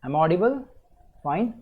Am I audible? Fine.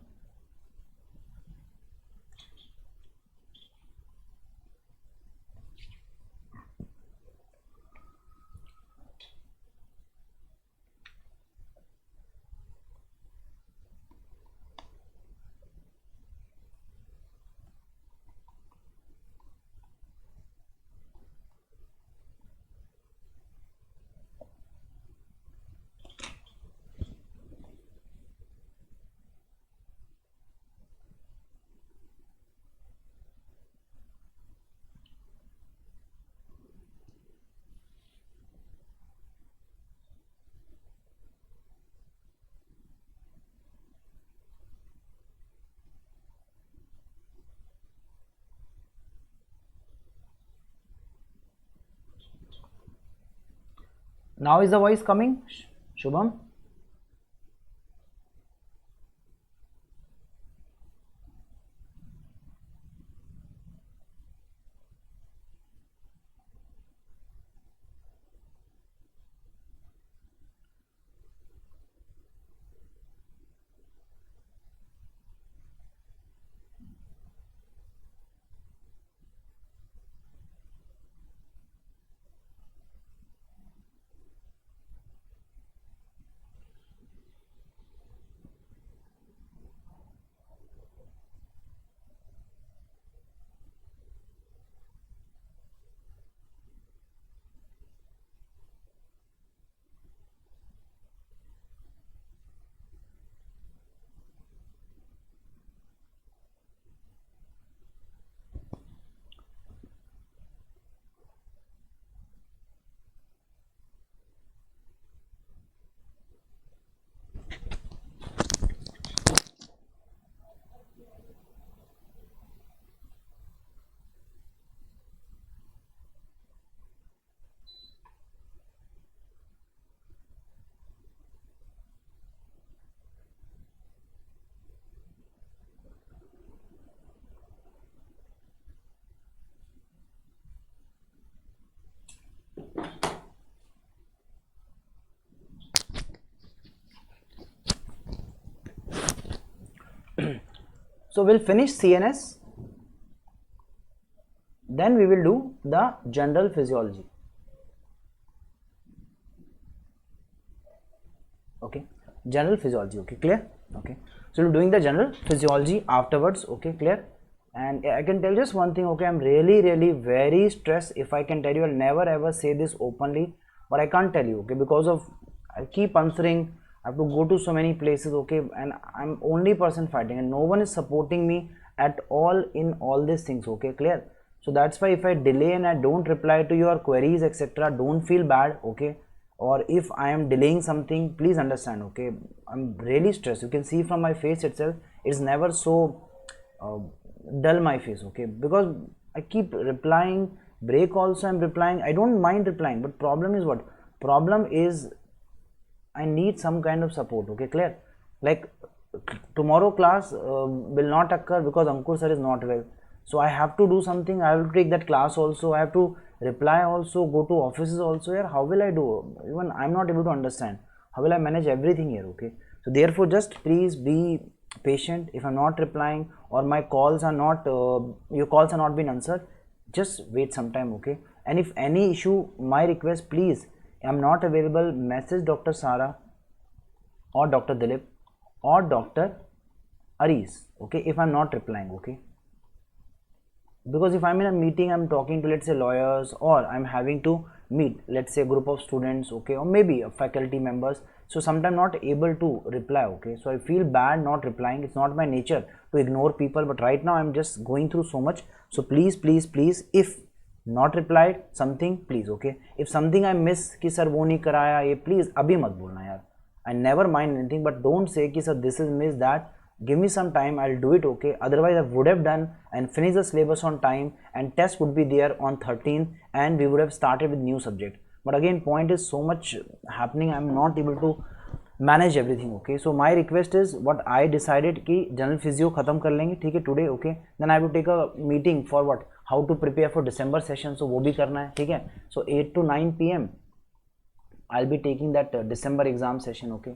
Now is the voice coming? Shubham? So we'll finish CNS, then we will do the general physiology. Okay, general physiology. Okay, clear? Okay, so we're doing the general physiology afterwards. Okay, clear? And I can tell just one thing. Okay, I'm really very stressed. If I can tell you, I'll never ever say this openly, but I can't tell you. Okay, because of I keep answering, I have to go to so many places. Okay, and I'm only person fighting, and no one is supporting me at all in all these things. Okay, clear? So that's why if I delay and I don't reply to your queries, etc., don't feel bad. Okay, or if I am delaying something, please understand. Okay, I'm really stressed. You can see from my face itself, it's never so uh, dull my face. Okay, because I keep replying, break also I'm replying, I don't mind replying, but problem is what? Problem is I need some kind of support. Okay, clear? Like tomorrow class will not occur because Ankur sir is not well. So I have to do something. I will take that class also. I have to reply also, go to offices also. Here, how will I do? Even I'm not able to understand. How will I manage everything here? Okay. So therefore, just please be patient. If I'm not replying or my calls are not, your calls are not being answered, just wait some time. Okay. And if any issue, my request, please, I'm not available, message Dr. Sara or Dr. Dilip or Dr. Aris, okay, if I'm not replying. Okay, because if I'm in a meeting, I'm talking to, let's say, lawyers, or I'm having to meet, let's say, a group of students, okay, or maybe faculty members, so sometimes not able to reply. Okay, so I feel bad not replying. It's not my nature to ignore people, but right now I'm just going through so much. So please, if not replied something, please, okay, if something I miss कि sir वो नहीं कराया ये, please अभी मत बोलना यार. I never mind anything, but don't say कि sir this is miss that. Give me some time, I'll do it. Okay, otherwise I would have done and finished the syllabus on time, and test would be there on 13th, and we would have started with new subject. But again, point is so much happening, I'm not able to manage everything. Okay, so my request is what I decided कि general physio खत्म कर लेंगे, ठीक है, today. Okay, then I will take a meeting for what, how to prepare for December session, so वो भी करना है, ठीक है. So 8 to 9 p.m. I'll be taking that December exam session. Okay,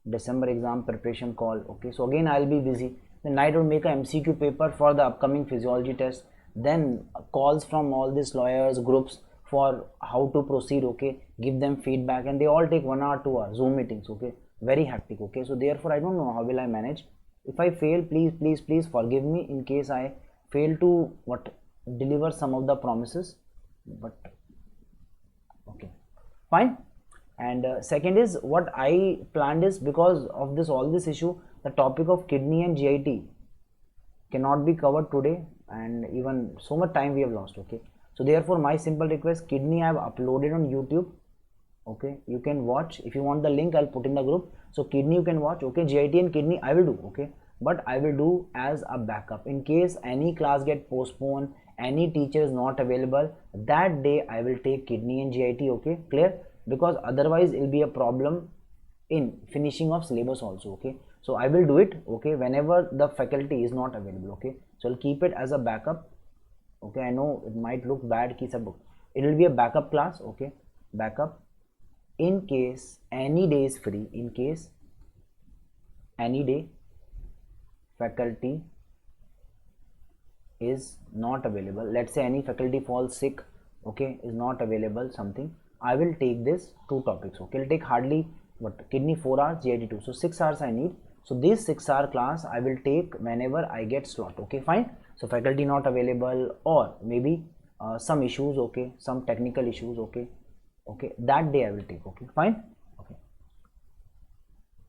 December exam preparation call. Okay, so again I'll be busy. Then I don't make a MCQ paper for the upcoming physiology test. Then calls from all these lawyers groups for how to proceed. Okay, give them feedback, and they all take 1 hour, 2 hours Zoom meetings. Okay, very hectic. Okay, so therefore I don't know how will I manage. If I fail, please forgive me in case I fail to deliver some of the promises. But okay, fine. And second is what I planned is, because of this all this issue, the topic of kidney and GIT cannot be covered today, and even so much time we have lost. Okay, so therefore my simple request, kidney I have uploaded on YouTube. Okay, you can watch. If you want the link, I'll put in the group. So kidney you can watch. Okay, GIT and kidney I will do. Okay, but I will do as a backup in case any class get postponed, any teacher is not available, that day I will take kidney and GIT. Okay, clear? Because otherwise it will be a problem in finishing of syllabus also. Okay, so I will do it. Okay, whenever the faculty is not available. Okay, so I'll keep it as a backup. Okay, I know it might look bad ki sab, it will be a backup class. Okay, backup in case any day is free, in case any day faculty is not available, let's say any faculty falls sick, okay, is not available something, I will take this two topics. Okay, I'll take hardly kidney 4 hours, GIT 2, so 6 hours I need. So this 6-hour class I will take whenever I get slot. Okay, fine. So faculty not available, or maybe some issues. Okay, some technical issues. Okay, that day I will take. Okay, fine. Okay,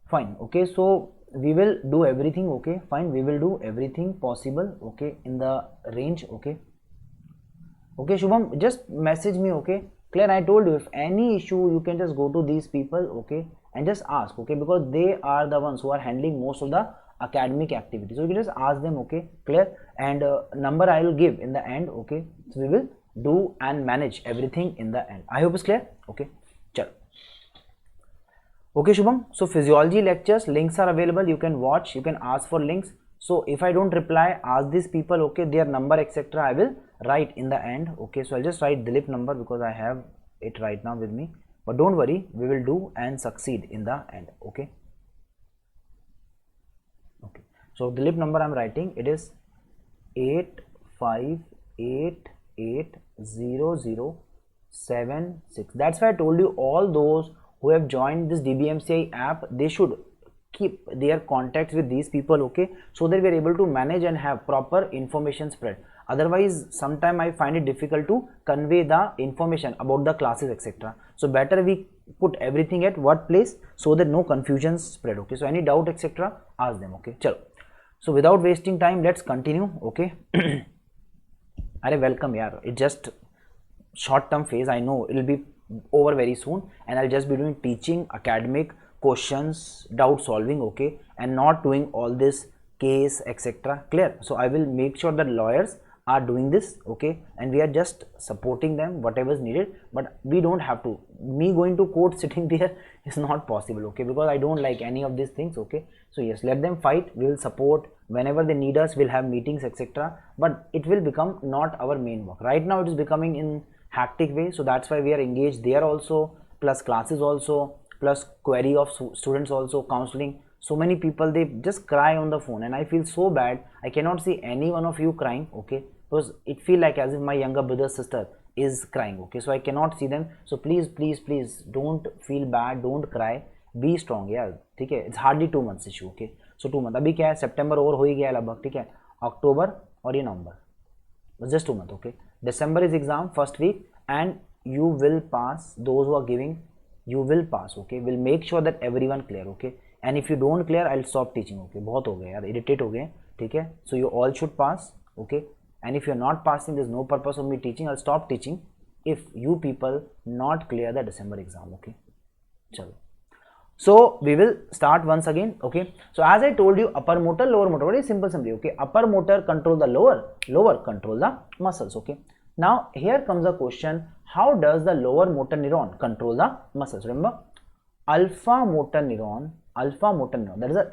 fine. Okay, so we will do everything. Okay, fine, we will do everything possible. Okay, in the range. Okay, Shubham, just message me. Okay, clear? I told you, if any issue you can just go to these people. Okay, and just ask. Okay, because they are the ones who are handling most of the academic activities, so you can just ask them. Okay, clear? And number I will give in the end. Okay, so we will do and manage everything in the end. I hope it's clear. Okay, chalo. Okay, Shubham, so physiology lectures links are available, you can watch, you can ask for links. So if I don't reply, ask these people. Okay, their number etc I will write in the end. Okay, so I'll just write Dilip number because I have it right now with me, but don't worry, we will do and succeed in the end. Okay, so Dilip number I'm writing, it is 85880076. That's why I told you, all those who have joined this DBMCI app, they should keep their contacts with these people. Okay, so that we are able to manage and have proper information spread. Otherwise sometime I find it difficult to convey the information about the classes etc. So better we put everything at what place, so that no confusions spread. Okay, so any doubt etc ask them. Okay, chalo. So without wasting time, let's continue. Okay. Arey, welcome yaar, it just short term phase, I know it will be over very soon, and I'll just be doing teaching, academic questions, doubt solving. Okay, and not doing all this case etc. Clear? So I will make sure that lawyers are doing this. Okay, and we are just supporting them whatever is needed, but we don't have to, me going to court sitting there is not possible. Okay, because I don't like any of these things. Okay, so yes, let them fight, we will support whenever they need us, we'll have meetings etc. But it will become not our main work. Right now it is becoming in hectic way, so that's why we are engaged there also, plus classes also, plus query of students also, counseling. So many people, they just cry on the phone, and I feel so bad. I cannot see any one of you crying. Okay, because it feel like as if my younger brother sister is crying. Okay, so I cannot see them. So please don't feel bad, don't cry, be strong. Yeah, ठीक है, it's hardly 2 months issue. Okay, so 2 months, अभी क्या है, सितंबर over हो ही गया लगभग. ठीक है, अक्टूबर और ये नवंबर, just 2 months. Okay, December is exam first week, and you will pass. Those who are giving, you will pass. Okay, we'll make sure that everyone clear. Okay, and if you don't clear, I'll stop teaching. Okay, बहुत हो गए यार, irritate हो गए. ठीक है, so you all should pass. Okay, and if you're not passing, there's no purpose of me teaching. I'll stop teaching if you people not clear the December exam. Okay, chalo. So we will start once again. Okay, so as I told you, upper motor, lower motor, very simple summary. Okay, upper motor control the lower control the muscles. Okay, now here comes a question, how does the lower motor neuron control the muscles? Remember, alpha motor neuron, that is the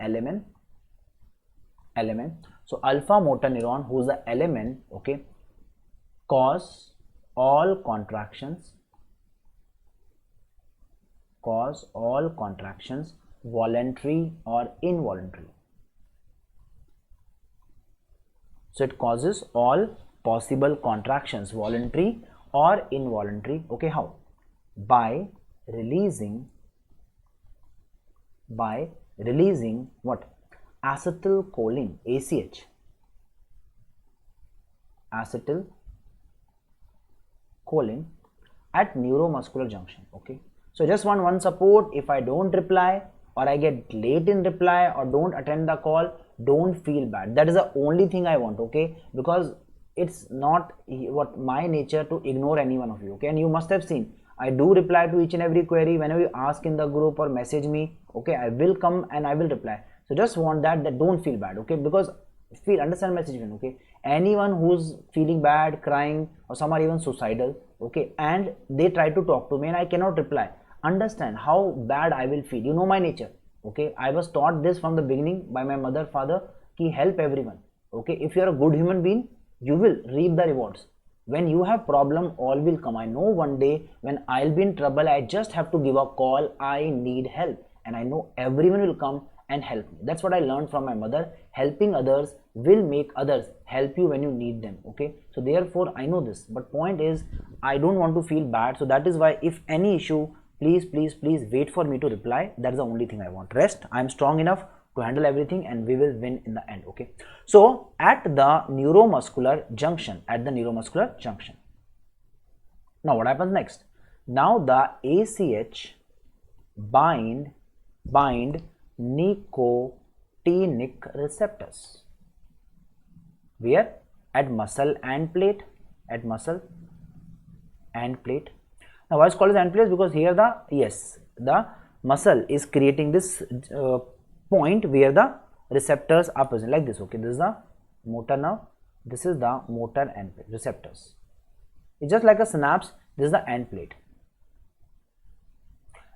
element. So alpha motor neuron, who is the element, okay, cause all contractions, voluntary or involuntary. So it causes all possible contractions, voluntary or involuntary. Okay, how? By releasing what? Acetylcholine, ACH. Acetylcholine at neuromuscular junction. Okay, so just want one support. If I don't reply or I get late in reply or don't attend the call, don't feel bad. That is the only thing I want. Okay, because it's not what my nature to ignore any one of you. Okay, and you must have seen I do reply to each and every query whenever you ask in the group or message me. Okay, I will come and I will reply. So just want that don't feel bad. Okay, because understand my situation. Okay, anyone who's feeling bad, crying, or some are even suicidal, okay, and they try to talk to me and I cannot reply, understand how bad I will feel. You know my nature. Okay, I was taught this from the beginning by my mother, father, ki help everyone. Okay, if you are a good human being, you will reap the rewards. When you have problem, all will come. I know one day when I'll be in trouble, I just have to give a call, I need help, and I know everyone will come and help me. That's what I learned from my mother. Helping others will make others help you when you need them. Okay, so therefore I know this, but point is I don't want to feel bad. So that is why if any issue, please wait for me to reply. That's the only thing I want. Rest, I'm strong enough to handle everything and we will win in the end. Okay, so at the neuromuscular junction, now what happens next? Now the ACH bind nicotinic receptors. Where? At muscle and plate. Now why is called as end plate? Because here the muscle is creating this point where the receptors are present, like this. Okay, this is the motor nerve, this is the motor end plate, receptors. It's just like a synapse. This is the end plate.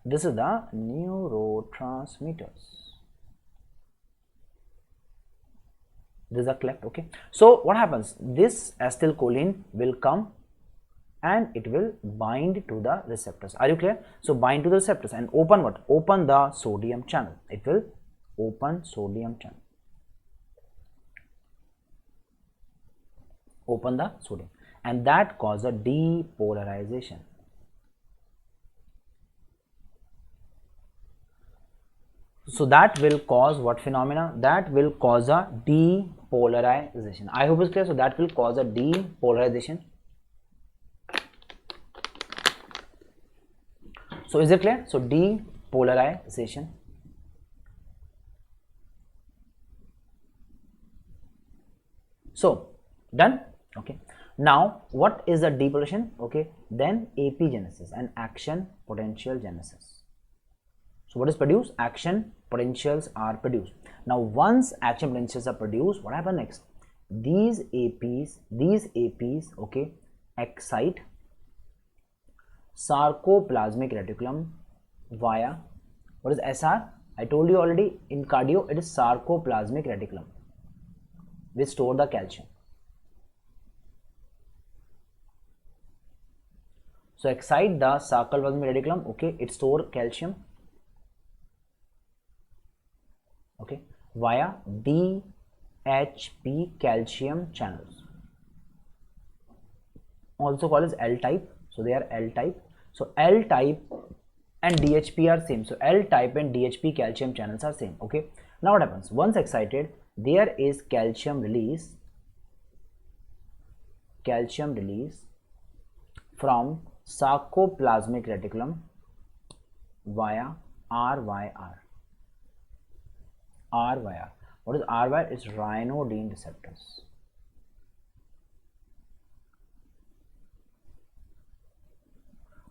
This is the neurotransmitters. This is a cleft. Okay, so what happens? This acetylcholine will come and it will bind to the receptors. Are you clear? So bind to the receptors and open what? Open the sodium channel. It will open sodium channel. Open the sodium, and that causes a depolarization. So that will cause what phenomena? That will cause a depolarization. I hope it's clear. So that will cause a depolarization. So is it clear? So depolarization. So done. Okay, now what is the depolarization? Okay, then epigenesis and action potential genesis. So what is produced? Action potentials are produced. Now once action potentials are produced, what happens next? These APs, okay, excite sarcoplasmic reticulum via, what is SR? I told you already, in cardio it is sarcoplasmic reticulum, which store the calcium. So excite the sarcoplasmic reticulum, okay, it store calcium, okay, via DHP calcium channels, also called as L type. So they are L type. So L type and DHP are same. So L type and DHP calcium channels are same. Okay, now what happens? Once excited, there is calcium release from sarcoplasmic reticulum via RYR. What is RYR? It's ryanodine receptors.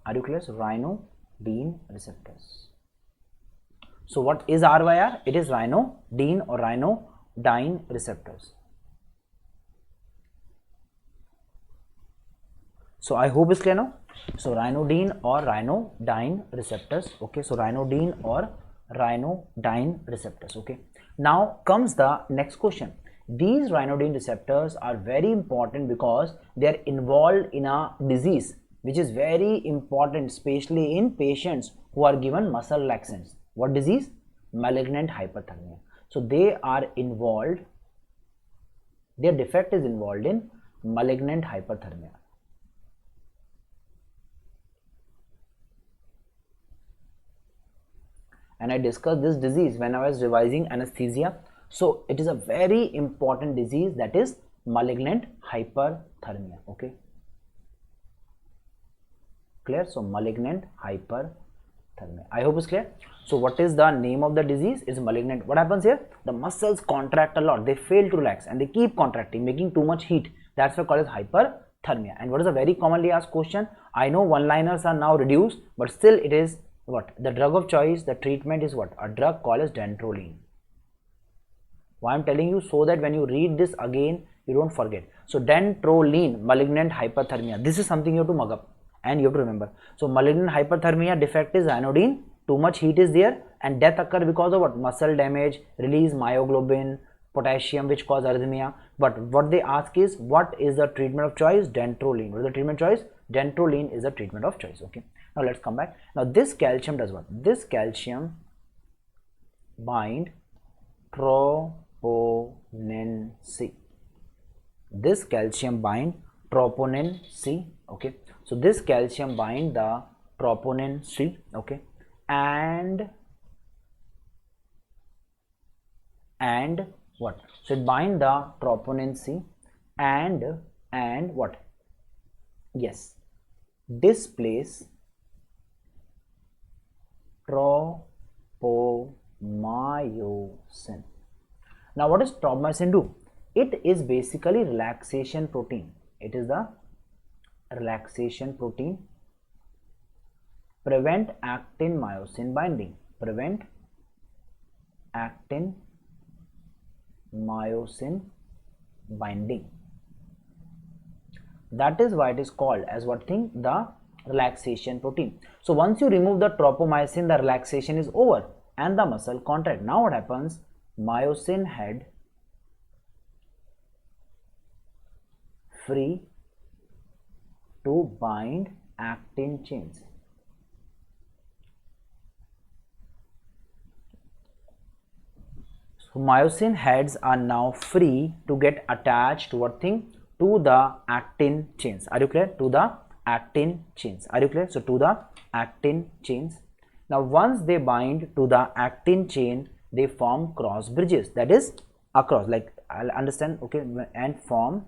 Are you clear? So ryanodine receptors. So what is RYR? It is ryanodine or ryanodine receptors. So I hope it's clear now. So ryanodine or ryanodine receptors. Okay, so ryanodine or ryanodine receptors. Okay, now comes the next question. These ryanodine receptors are very important because they are involved in a disease which is very important, especially in patients who are given muscle relaxants. What disease? malignant hyperthermia. So they are involved, their defect is involved in malignant hyperthermia. And I discussed this disease when I was revising anesthesia. So it is a very important disease, that is malignant hyperthermia. Okay, clear? So malignant hyperthermia, I hope it's clear. So what is the name of the disease? Is malignant. What happens here? The muscles contract a lot, they fail to relax and they keep contracting, making too much heat. That's why called as hyperthermia. And what is a very commonly asked question? I know one-liners are now reduced, but still it is what? The drug of choice, the treatment is what? A drug called as dantrolene. Why I'm telling you? So that when you read this again, you don't forget. So dantrolene, malignant hyperthermia. This is something you have to mug up and you have to remember. So malignant hyperthermia defect is iodine, too much heat is there, and death occur because of what? Muscle damage, release myoglobin, potassium, which cause arrhythmia. But what they ask is, what is the treatment of choice? Dantrolene. What is the treatment choice? Dantrolene is the treatment of choice. Okay. Now let's come back. Now this calcium does what? This calcium bind troponin C. This calcium bind troponin C. Okay. So this calcium bind the troponin C. Okay. And what? So it bind the troponin C and what? Yes, displace tropomyosin. Now what does tropomyosin do? It is basically relaxation protein. It is the relaxation protein. Prevent actin myosin binding. Prevent actin myosin binding. That is why it is called as what thing? The relaxation protein. So once you remove the tropomyosin, the relaxation is over and the muscle contract. Now what happens? Myosin head free to bind actin chains. So myosin heads are now free to get attached to what thing? To the actin chains. Are you clear? To the actin chains. Are you clear? So to the actin chains. Now once they bind to the actin chain, they form cross bridges. That is across, like I'll understand. Okay, and form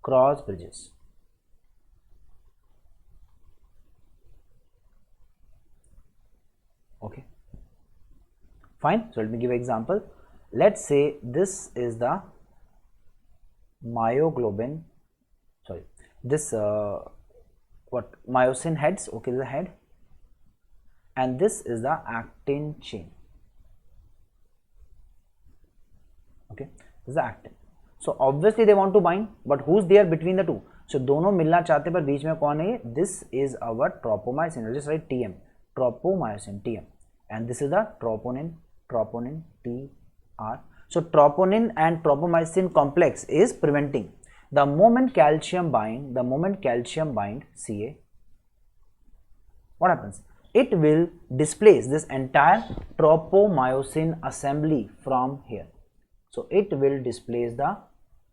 cross bridges. Okay, fine. So let me give an example. Let's say this is the myoglobin, sorry, this what? Myosin heads. Okay, the head, and this is the actin chain. Okay, this is the actin. So obviously they want to bind, but who's there between the two? So दोनों मिलना चाहते पर बीच में कौन है? This is our tropomyosin. Just write TM, tropomyosin, TM, and this is the troponin, TR. So troponin and tropomyosin complex is preventing. The moment calcium bind, Ca, what happens? It will displace this entire tropomyosin assembly from here. So it will displace the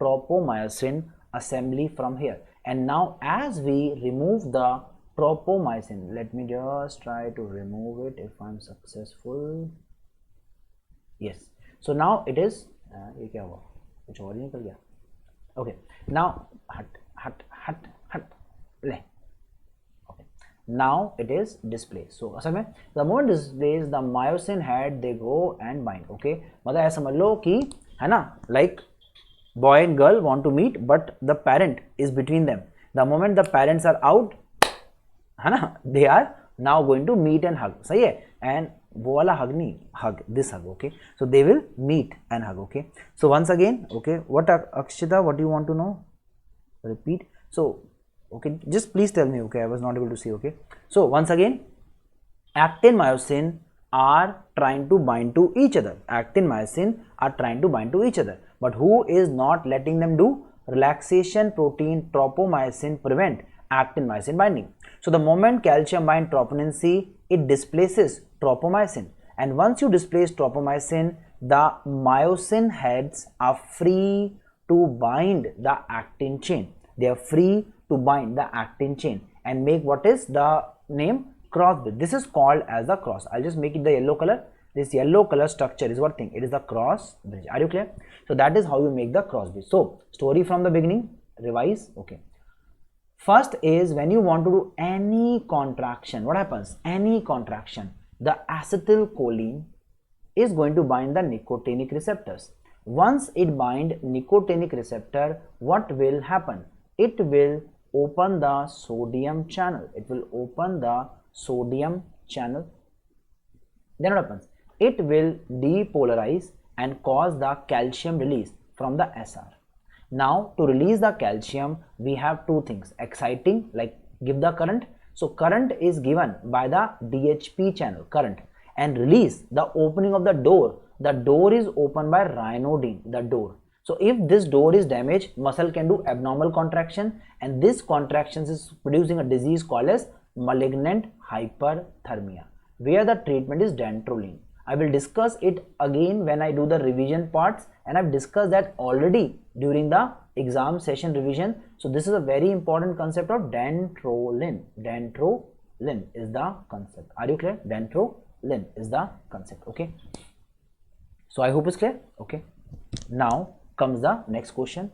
tropomyosin assembly from here. And now as we remove the tropomyosin, let me just try to remove it if I'm successful. Yes. So now it is ये क्या हुआ? कुछ और ही निकल गया. Okay. Now हट ले. Okay. Now it is displaced. So असल में the moment displaced, the myosin head they go and bind. Okay. मतलब ऐसा समझ लो कि है ना, like boy and girl want to meet, but the parent is between them. The moment the parents are out, है ना, they are now going to meet and hug. सही है? And वो वाला hug नहीं, hug, this hug. Okay, so they will meet and hug. Okay, so once again, okay, what Akshita, what do you want to know? Repeat. So okay, just please tell me. Okay, I was not able to see. Okay, so once again, actin myosin are trying to bind to each other. Actin myosin are trying to bind to each other, but who is not letting them do? Relaxation protein tropomyosin prevent actin myosin binding. So the moment calcium bind troponin C, it displaces tropomyosin, and once you displace tropomyosin, the myosin heads are free to bind the actin chain. They are free to bind the actin chain and make what is the name cross bridge. This is called as the cross. I'll just make it the yellow color. This yellow color structure is what thing? It is the cross bridge. Are you clear? So that is how you make the cross bridge. So story from the beginning, revise. Okay. First is when you want to do any contraction, what happens? Any contraction, the acetylcholine is going to bind the nicotinic receptors. Once it bind nicotinic receptor, what will happen? It will open the sodium channel. It will open the sodium channel. Then what happens? It will depolarize and cause the calcium release from the SR. Now to release the calcium, we have two things: exciting, like give the current. So current is given by the DHP channel, current, and release, the opening of the door. The door is opened by ryanodine, the door. So if this door is damaged, muscle can do abnormal contraction, and this contraction is producing a disease called as malignant hyperthermia, where the treatment is dantrolene. I will discuss it again when I do the revision parts, and I've discussed that already during the exam session revision. So this is a very important concept of dantrolene. Dantrolene is the concept. Are you clear? Dantrolene is the concept. Okay. So I hope it's clear. Okay. Now comes the next question.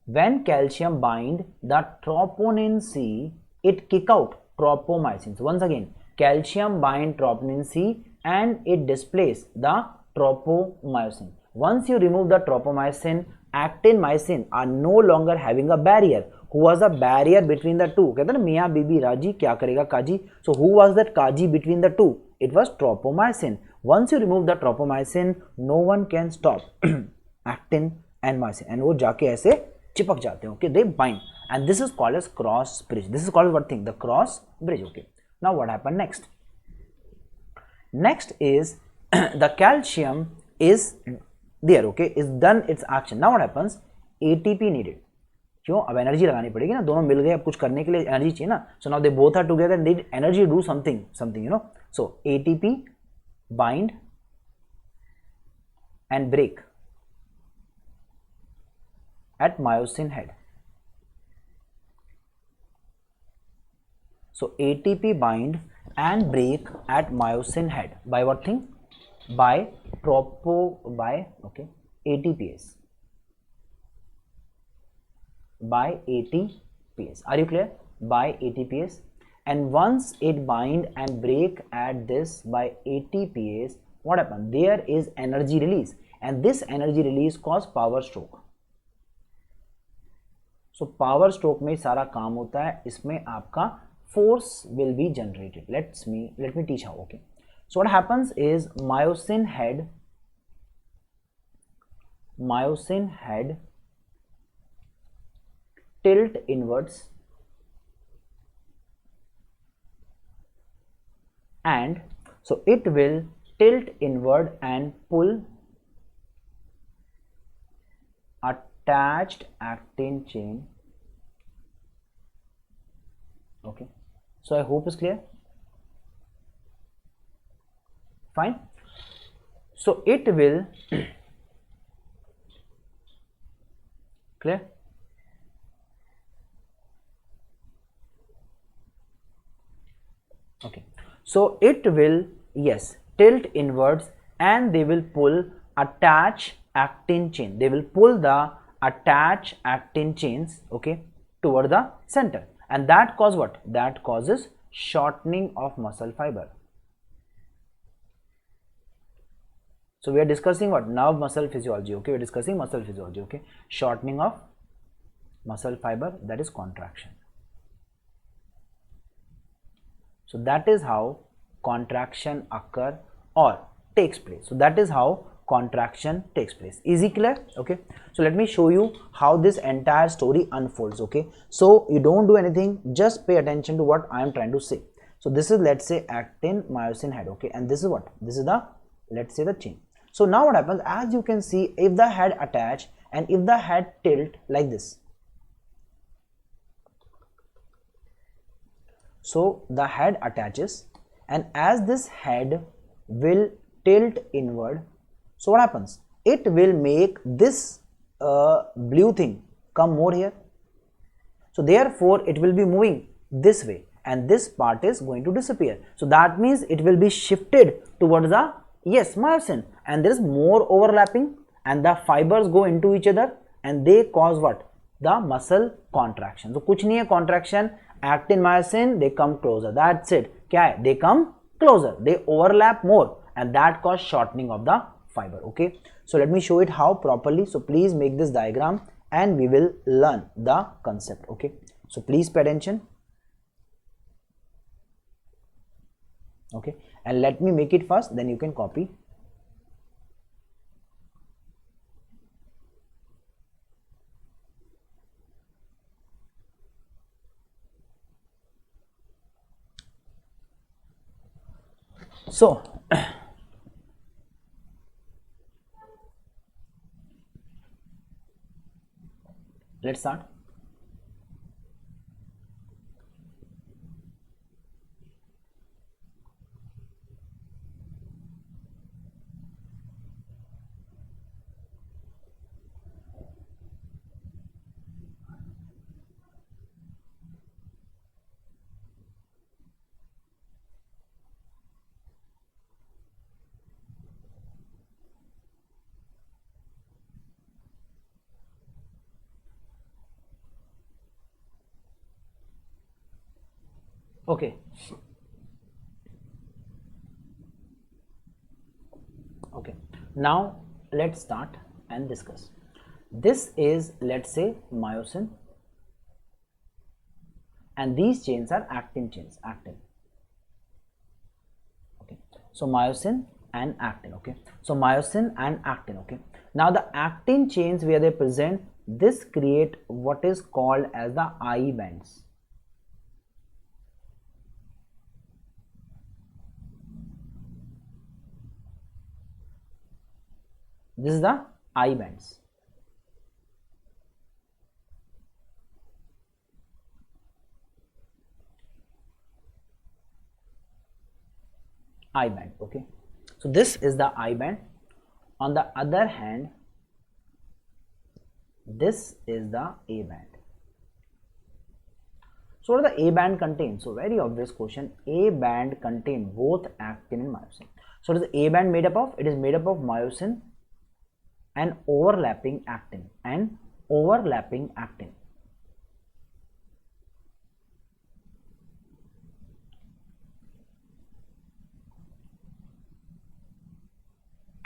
When calcium bind the troponin C, it kick out tropomyosin. So once again, calcium bind troponin C and it displays the tropomyosin. Once you remove the tropomyosin, actin myosin are no longer having a barrier. Who was a barrier between the two? कहते हैं ना मियाँ बीबी राजी क्या करेगा काजी. So who was that Qazi between the two? It was tropomyosin. Once you remove the tropomyosin, no one can stop actin and myosin, and वो जाके ऐसे चिपक जाते हैं. Okay, they bind, and this is called as cross bridge. This is called what thing? The cross bridge. Okay. Now what happened next? Next is the calcium is there. Okay, is done its action. Now what happens? ATP needed. क्यों? अब energy लगानी पड़ेगी ना, दोनों मिल गए, अब कुछ करने के लिए एनर्जी चाहिए ना. So now they both are together, need energy to do something you know. So ATP bind and break at myosin head. So ATP bind and break at myosin head by what thing? By ATPase. By ATPase. Are you clear? By ATPase. And once it bind and break at this by ATPase, what happens? There is energy release, and this energy release cause power stroke. So power stroke में सारा काम होता है, इसमें आपका force will be generated. Let me teach how. Okay, so what happens is myosin head tilt inwards, and so it will tilt inward and pull attached actin chain. Okay, so I hope it's clear. Fine. So it will clear. Okay, so it will, yes, tilt inwards and they will pull attach actin chain. They will pull the attach actin chains, okay, toward the center, and that cause what? That causes shortening of muscle fiber. So we are discussing what? Nerve muscle physiology. Okay, we are discussing muscle physiology. Okay, shortening of muscle fiber, that is contraction. So that is how contraction occur or takes place. So that is how contraction takes place. Easy, clear? Okay, so let me show you how this entire story unfolds. Okay, so you don't do anything, just pay attention to what I am trying to say. So this is, let's say, actin myosin head. Okay, and this is what? This is the, let's say, the chain. So now what happens? As you can see, if the head attach and if the head tilt like this, so the head attaches, and as this head will tilt inward, so what happens? It will make this blue thing come more here. So therefore it will be moving this way and this part is going to disappear. So that means it will be shifted towards the, yes, myosin, and there is more overlapping and the fibers go into each other and they cause what? The muscle contraction. So कुछ नहीं है contraction, actin myosin, they come closer, that's it. क्या है? They come closer, they overlap more and that cause shortening of the fiber. Okay, so let me show it how properly. So please make this diagram and we will learn the concept. Okay, so please pay attention. Okay, and let me make it first, then you can copy. So let's start. Okay, okay, now let's start and discuss. This is, let's say, myosin and these chains are actin chains, actin. Okay, so myosin and actin. Okay, so myosin and actin. Okay, now the actin chains where they present, this create what is called as the I bands. This is the I bands. I band. Okay, so this is the I band. On the other hand, this is the A band. So what does the A band contain? So very obvious question. A band contain both actin and myosin. So what is the A band made up of? It is made up of myosin and overlapping actin and overlapping actin.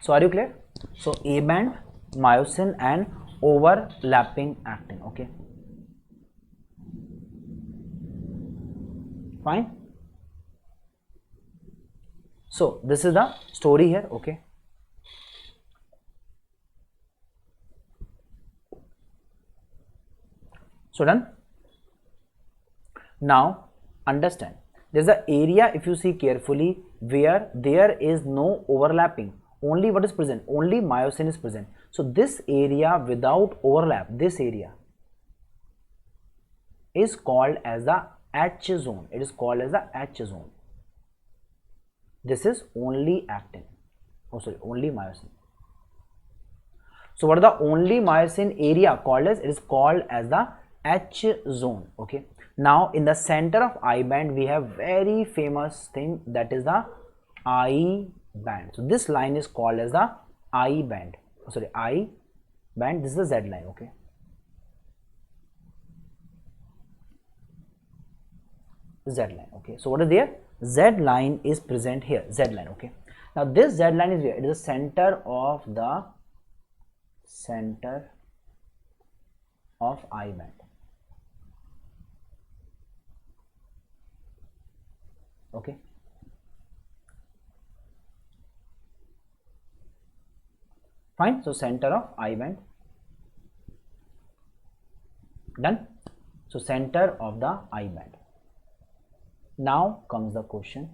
So are you clear? So A band, myosin and overlapping actin. Okay, fine. So this is the story here. Okay, so done. Now understand, there is an area, if you see carefully, where there is no overlapping, only what is present, only myosin is present. So this area without overlap, this area is called as the H zone. It is called as the H zone. This is only actin, oh sorry, only myosin. So what is the only myosin area called as? It is called as the H zone. Okay, now in the center of I band we have very famous thing, that is the I band. So this line is called as the I band, oh sorry, I band. This is the Z line. Okay, Z line. Okay, so what is there? Z line is present here, Z line. Okay, now this Z line is where? It is the center of I band. Okay, fine. So center of I band, done. So center of the I band. Now comes the question.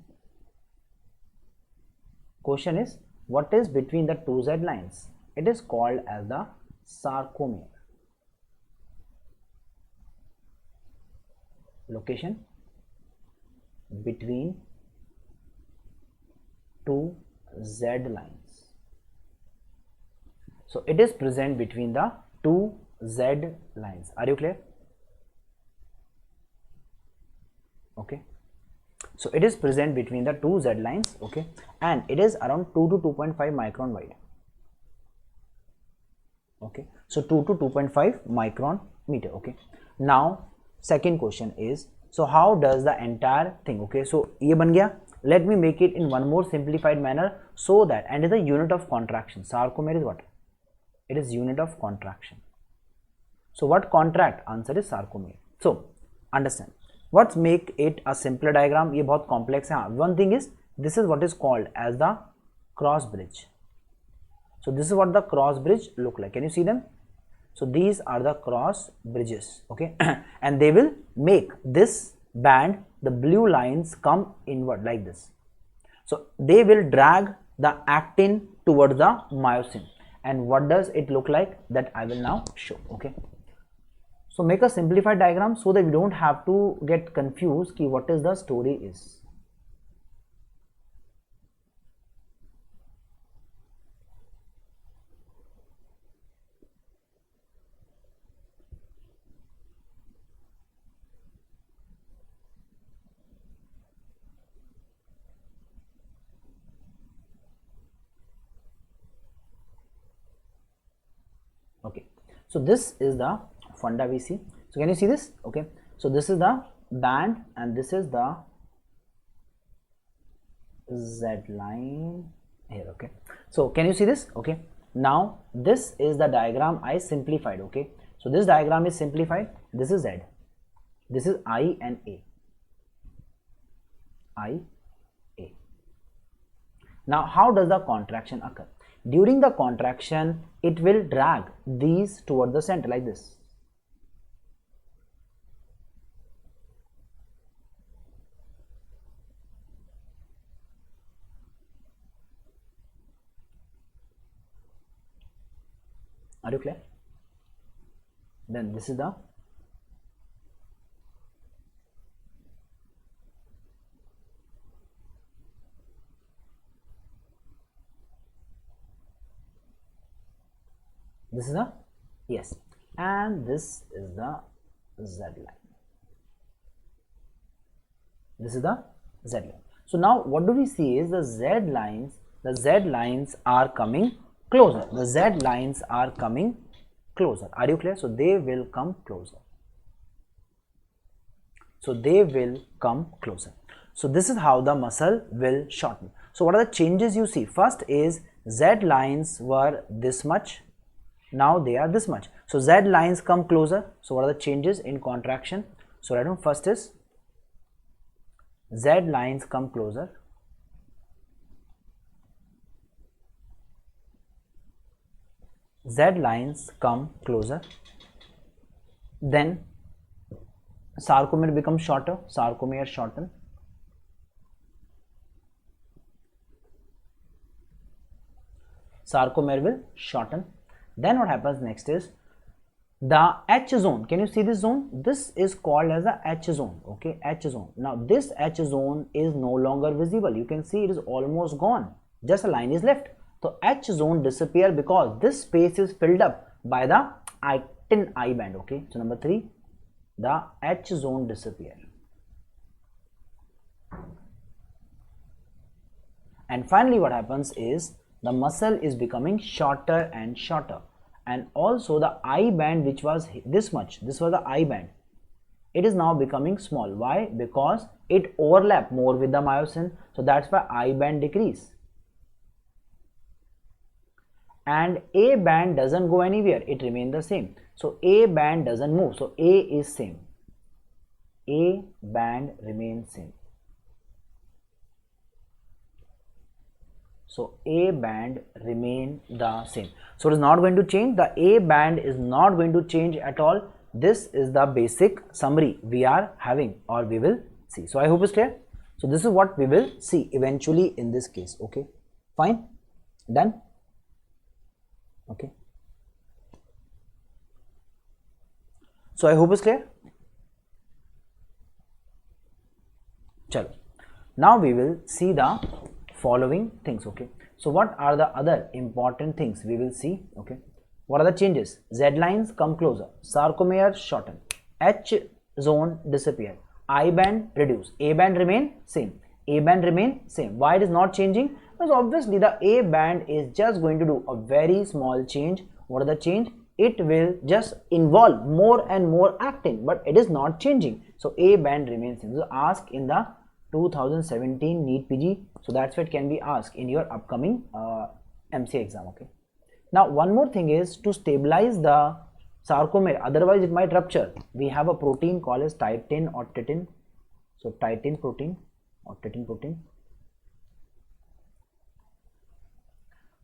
Question is, what is between the two Z lines? It is called as the sarcomere. Location between two Z lines. So it is present between the two Z lines. Are you clear? Okay. So it is present between the two Z lines, okay, and it is around 2 to 2.5 micron wide. Okay, so 2 to 2.5 micron meter. Okay, now second question is, so how does the entire thing, okay, so ये बन गया. Let me make it in one more simplified manner so that, and is a unit of contraction. Sarcomere is what? It is unit of contraction. So what contract? Answer is sarcomere. So understand. What make it a simpler diagram? ये बहुत complex है. One thing is, this is what is called as the cross bridge. So this is what the cross bridge look like. Can you see them? So these are the cross bridges, okay, and they will make this band, the blue lines come inward like this. So they will drag the actin towards the myosin. And what does it look like? That I will now show, okay. So make a simplified diagram so that we don't have to get confused ki what is the story is. Okay, so this is the funda we see. So can you see this? Okay, so this is the band and this is the Z line here. Okay, so can you see this? Okay, now this is the diagram I simplified. Okay, so this diagram is simplified. This is Z, this is I and A. Now how does the contraction occur? During the contraction, it will drag these toward the center like this. Are you clear? Then this is the yes, and this is the Z line. This is the Z line. So now what do we see is the Z lines are coming closer. The Z lines are coming closer. Are you clear? So they will come closer. So they will come closer. So this is how the muscle will shorten. So what are the changes you see? First is Z lines were this much. Now they are this much. So Z lines come closer. So what are the changes in contraction? So right now first is Z lines come closer. Z lines come closer. Then sarcomere becomes shorter. Sarcomere shorten. Sarcomere will shorten. Then what happens next is the H zone. Can you see this zone? This is called as the H zone. Okay, H zone. Now this H zone is no longer visible. You can see it is almost gone. Just a line is left. So H zone disappear because this space is filled up by the actin I band. Okay. So number 3, the H zone disappear. And finally what happens is the muscle is becoming shorter and shorter, and also the I band, which was this much, this was the I band, it is now becoming small. Why? Because it overlap more with the myosin, so that's why I band decrease. And A band doesn't go anywhere, it remains the same. So A band doesn't move, so A is same. A band remains same. So A band remain the same. So it is not going to change. The A band is not going to change at all. This is the basic summary we are having, or we will see. So I hope it's clear. So this is what we will see eventually in this case. Okay, fine, done. Okay. So I hope it's clear. Chalo. Now we will see the following things. Okay, so what are the other important things we will see? Okay, what are the changes? Z lines come closer, sarcomere shorten, H zone disappear, I band reduce, A band remain same, A band remain same. Why it is not changing? Because obviously the A band is just going to do a very small change. What are the change? It will just involve more and more actin, but it is not changing. So A band remains same. So ask in the 2017 NEET PG. So that's what can be asked in your upcoming MC exam. Okay. Now one more thing is to stabilize the sarcomere, otherwise it might rupture. We have a protein called as titin or titin. So titin protein or titin protein.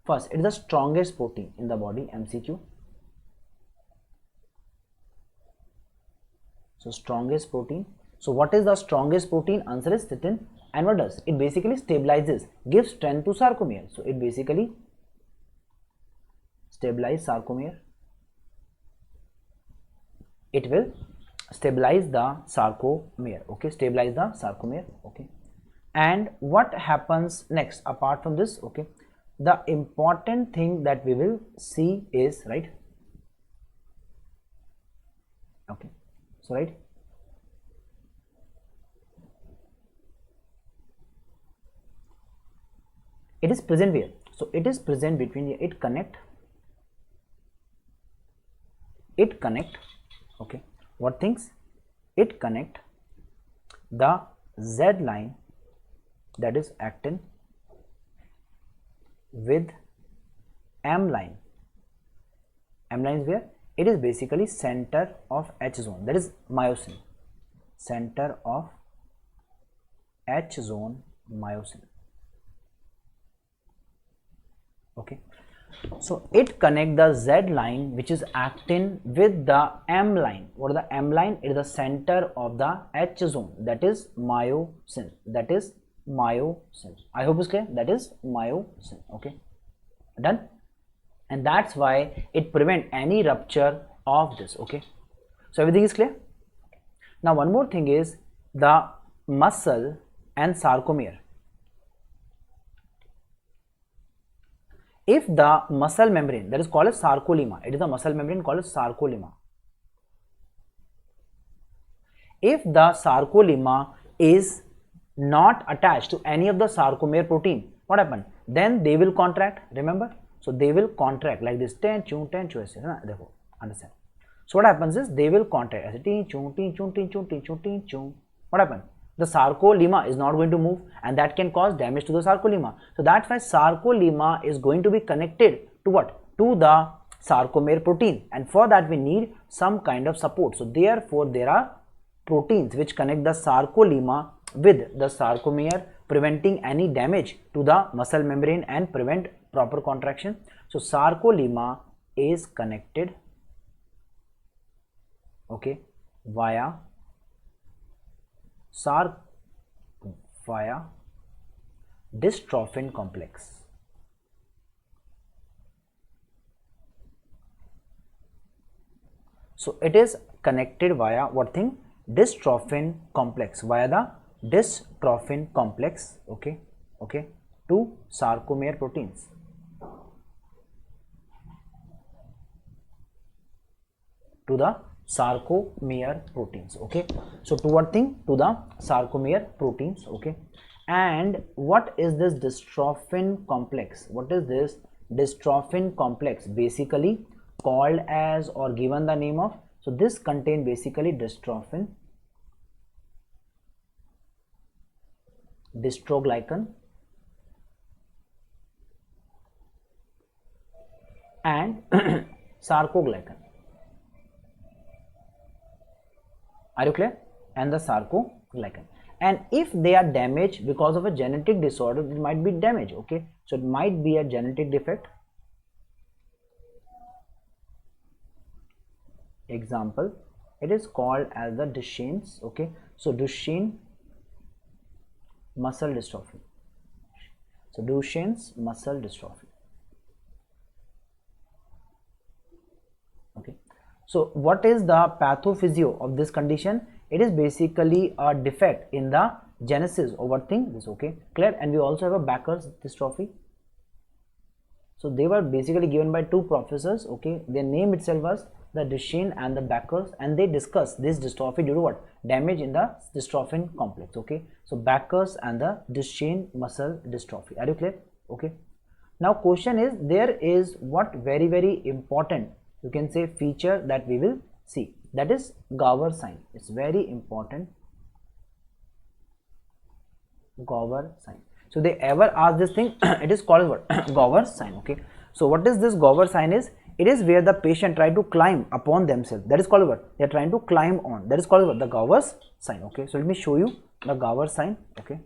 First, it is the strongest protein in the body, MCQ. So strongest protein. So what is the strongest protein? Answer is titin. And what does? It basically stabilizes, gives strength to sarcomere. So it basically stabilize sarcomere. It will stabilize the sarcomere. Okay, stabilize the sarcomere. Okay, and what happens next apart from this? Okay, the important thing that we will see is, right, okay, so right, it is present where? So it is present between, it connect, okay, what things? It connect the Z line, that is actin, with M line. M line is where? It is basically center of H zone, that is myosin, center of H zone myosin. Okay, so it connect the Z line, which is actin, with the M line. What is the M line? It is the center of the H zone, that is myosin, that is myosin. I hope it's clear. That is myosin. Okay, done. And that's why it prevent any rupture of this. Okay, so everything is clear. Now one more thing is the muscle and sarcomere. If the muscle membrane, that is called as sarcolemma, it is the muscle membrane called as sarcolemma. If the sarcolemma is not attached to any of the sarcomere protein, what happened? Then they will contract, remember? So they will contract like this, understand? So what happens is they will contract. What happened? The sarcolemma is not going to move, and that can cause damage to the sarcolemma. So that's why sarcolemma is going to be connected to what? To the sarcomere protein, and for that we need some kind of support. So therefore there are proteins which connect the sarcolemma with the sarcomere, preventing any damage to the muscle membrane and prevent proper contraction. So sarcolemma is connected, okay, via dystrophin complex. So it is connected via what thing? Dystrophin complex, via the dystrophin complex, okay, to sarcomere proteins. To the sarcomere proteins, okay. So to what thing? To the sarcomere proteins, okay. And what is this dystrophin complex? What is this dystrophin complex? Basically called as or given the name of, so this contain basically dystrophin, dystroglycan, and sarcoglycan. Are you clear? And the sarcoglycan. And if they are damaged because of a genetic disorder, it might be damaged, okay. So it might be a genetic defect. Example, it is called as the Duchenne's, okay. So Duchenne muscle dystrophy. So Duchenne's muscle dystrophy, okay. So what is the pathophysio of this condition? It is basically a defect in the genesis or what thing this, okay, clear. And we also have a Becker's dystrophy. So they were basically given by two professors, okay, their name itself was the Duchenne and the Becker's, and they discussed this dystrophy due to what? Damage in the dystrophin complex, okay. So Becker's and the Duchenne muscle dystrophy, are you clear? Okay. Now question is, there is what very important, you can say, feature that we will see, that is Gower sign. It's very important, Gower sign. So they ever ask this thing, it is called what? Gower sign, okay. So what is this Gower sign is? It is where the patient try to climb upon themselves, that is called what? They are trying to climb on, that is called what? The Gower's sign, okay. So let me show you the Gower sign, okay.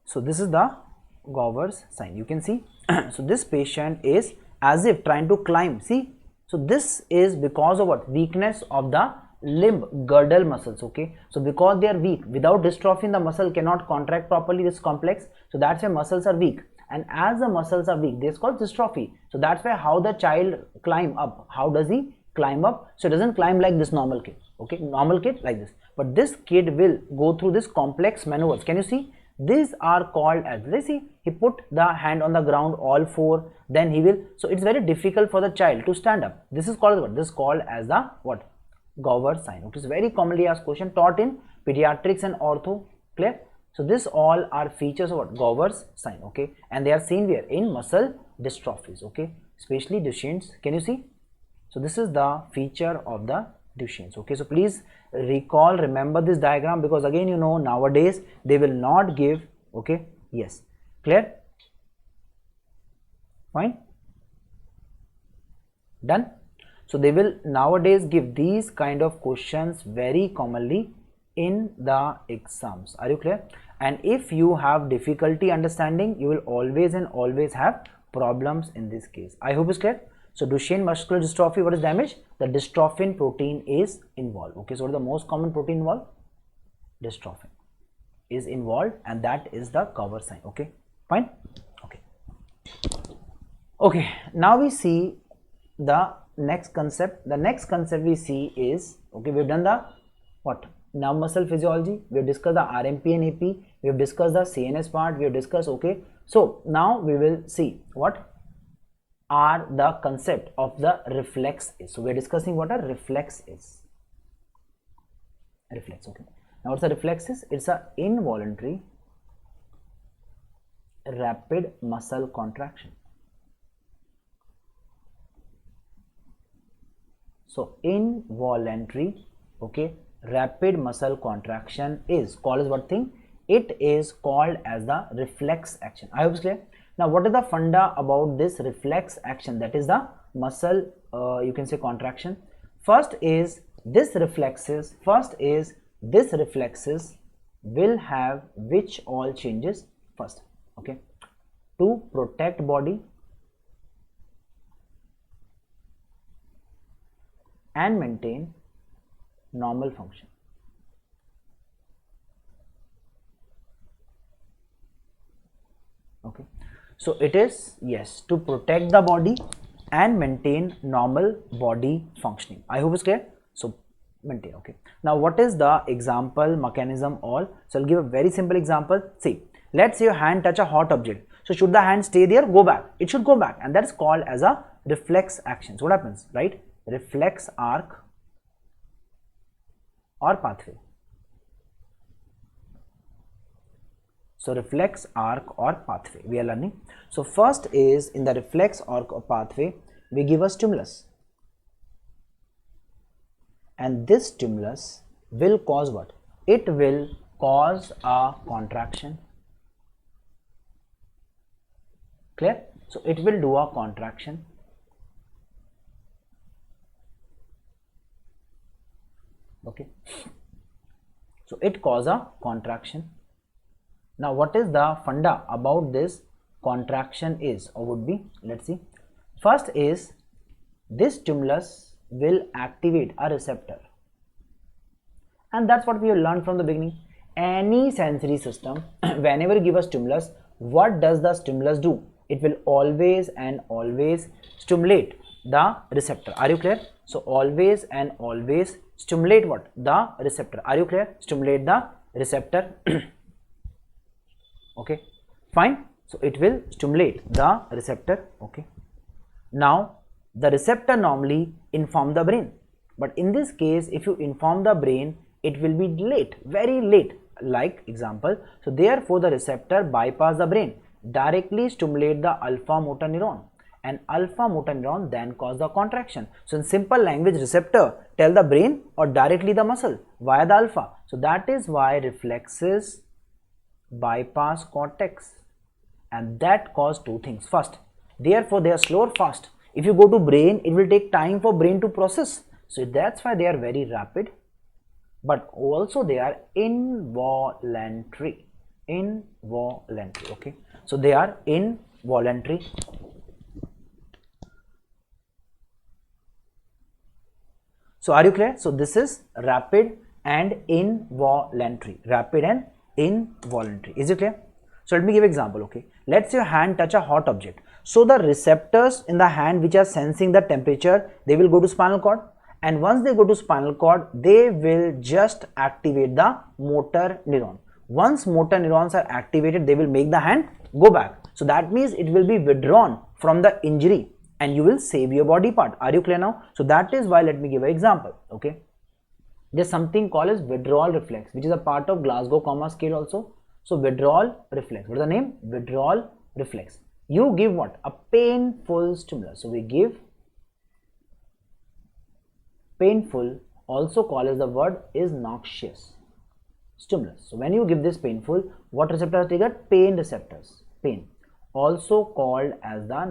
So this is the Gower's sign, you can see. So this patient is as if trying to climb, see. So this is because of what? Weakness of the limb girdle muscles, okay. So because they are weak, without dystrophin the muscle cannot contract properly this complex, so that's why muscles are weak, and as the muscles are weak, this is called dystrophy. So that's why how the child climb up, how does he climb up? So it doesn't climb like this normal kid, okay, normal kid like this, but this kid will go through this complex maneuvers. Can you see? These are called as, let's see, he put the hand on the ground, all four, then he will, so it's very difficult for the child to stand up. This is called what? This is called as the what? Gower sign, which is very commonly asked question taught in pediatrics and ortho, clear. So this all are features of what? Gower's sign, okay, and they are seen where? In muscle dystrophies, okay, especially Duchenne's. Can you see? So this is the feature of the Duchenne's, okay. So please recall, remember this diagram, because again, you know, nowadays they will not give, okay, yes, clear, fine, done. So they will nowadays give these kind of questions very commonly in the exams, are you clear? And if you have difficulty understanding, you will always and always have problems in this case. I hope it's clear. So Duchenne muscular dystrophy, what is damage? The dystrophin protein is involved, okay. So what is the most common protein involved? Dystrophin is involved, and that is the Gower sign, okay, fine, okay. Okay, now we see the next concept. The next concept we see is, okay, we've done the what? Nerve muscle physiology, we have discussed the RMP and AP, we have discussed the CNS part, we have discussed, okay. So now we will see what are the concept of the reflex is. So we are discussing what a reflex is. Reflex, okay. Now what's a reflex is? It's a involuntary rapid muscle contraction. So involuntary, okay, rapid muscle contraction is called as what thing? It is called as the reflex action. I hope it's clear. Now what is the funda about this reflex action, that is the muscle you can say contraction? First is this reflexes will have which all changes? First, okay, to protect body and maintain normal function. Okay, so it is, yes, to protect the body and maintain normal body functioning. I hope it's clear. So maintain, okay. Now what is the example mechanism all? So I'll give a very simple example. See, let's say your hand touch a hot object. So should the hand stay there? Go back. It should go back, and that's called as a reflex action. So what happens, right? Reflex arc or pathway. So reflex arc or pathway we are learning. So first is in the reflex arc or pathway, we give a stimulus, and this stimulus will cause what? It will cause a contraction. Clear? So it will do a contraction. Okay, so it cause a contraction. Now what is the funda about this contraction is, or would be, let's see. First is this stimulus will activate a receptor, and that's what we have learned from the beginning. Any sensory system, whenever you give a stimulus, what does the stimulus do? it will always and always stimulate the receptor. Are you clear? So always and always stimulate what? The receptor. Are you clear? Stimulate the receptor. Okay, fine. So it will stimulate the receptor. Okay, now the receptor normally inform the brain, but in this case if you inform the brain, it will be late, very late. Like example, so therefore the receptor bypass the brain, directly stimulate the alpha motor neuron, and alpha motor neuron then cause the contraction. So in simple language, receptor tell the brain or directly the muscle via the alpha. So that is why reflexes bypass cortex, and that cause two things. First, therefore they are slow or fast. If you go to brain, it will take time for brain to process, so that's why they are very rapid, but also they are involuntary. Okay, so they are involuntary. So are you clear? So this is rapid and involuntary. Rapid and involuntary. Is it clear? So let me give example. Okay, let's say your hand touch a hot object. So the receptors in the hand which are sensing the temperature, they will go to spinal cord, and once they go to spinal cord, they will just activate the motor neuron. Once motor neurons are activated, they will make the hand go back. So that means it will be withdrawn from the injury and you will save your body part. Are you clear now? So that is why, let me give an example. Okay, there's something called as withdrawal reflex, which is a part of Glasgow Coma scale also. So withdrawal reflex, what is the name? Withdrawal reflex. You give what? A painful stimulus. So we give painful, also called as the word is noxious stimulus. So when you give this painful, what receptor are triggered? Pain receptors. Pain, also called as the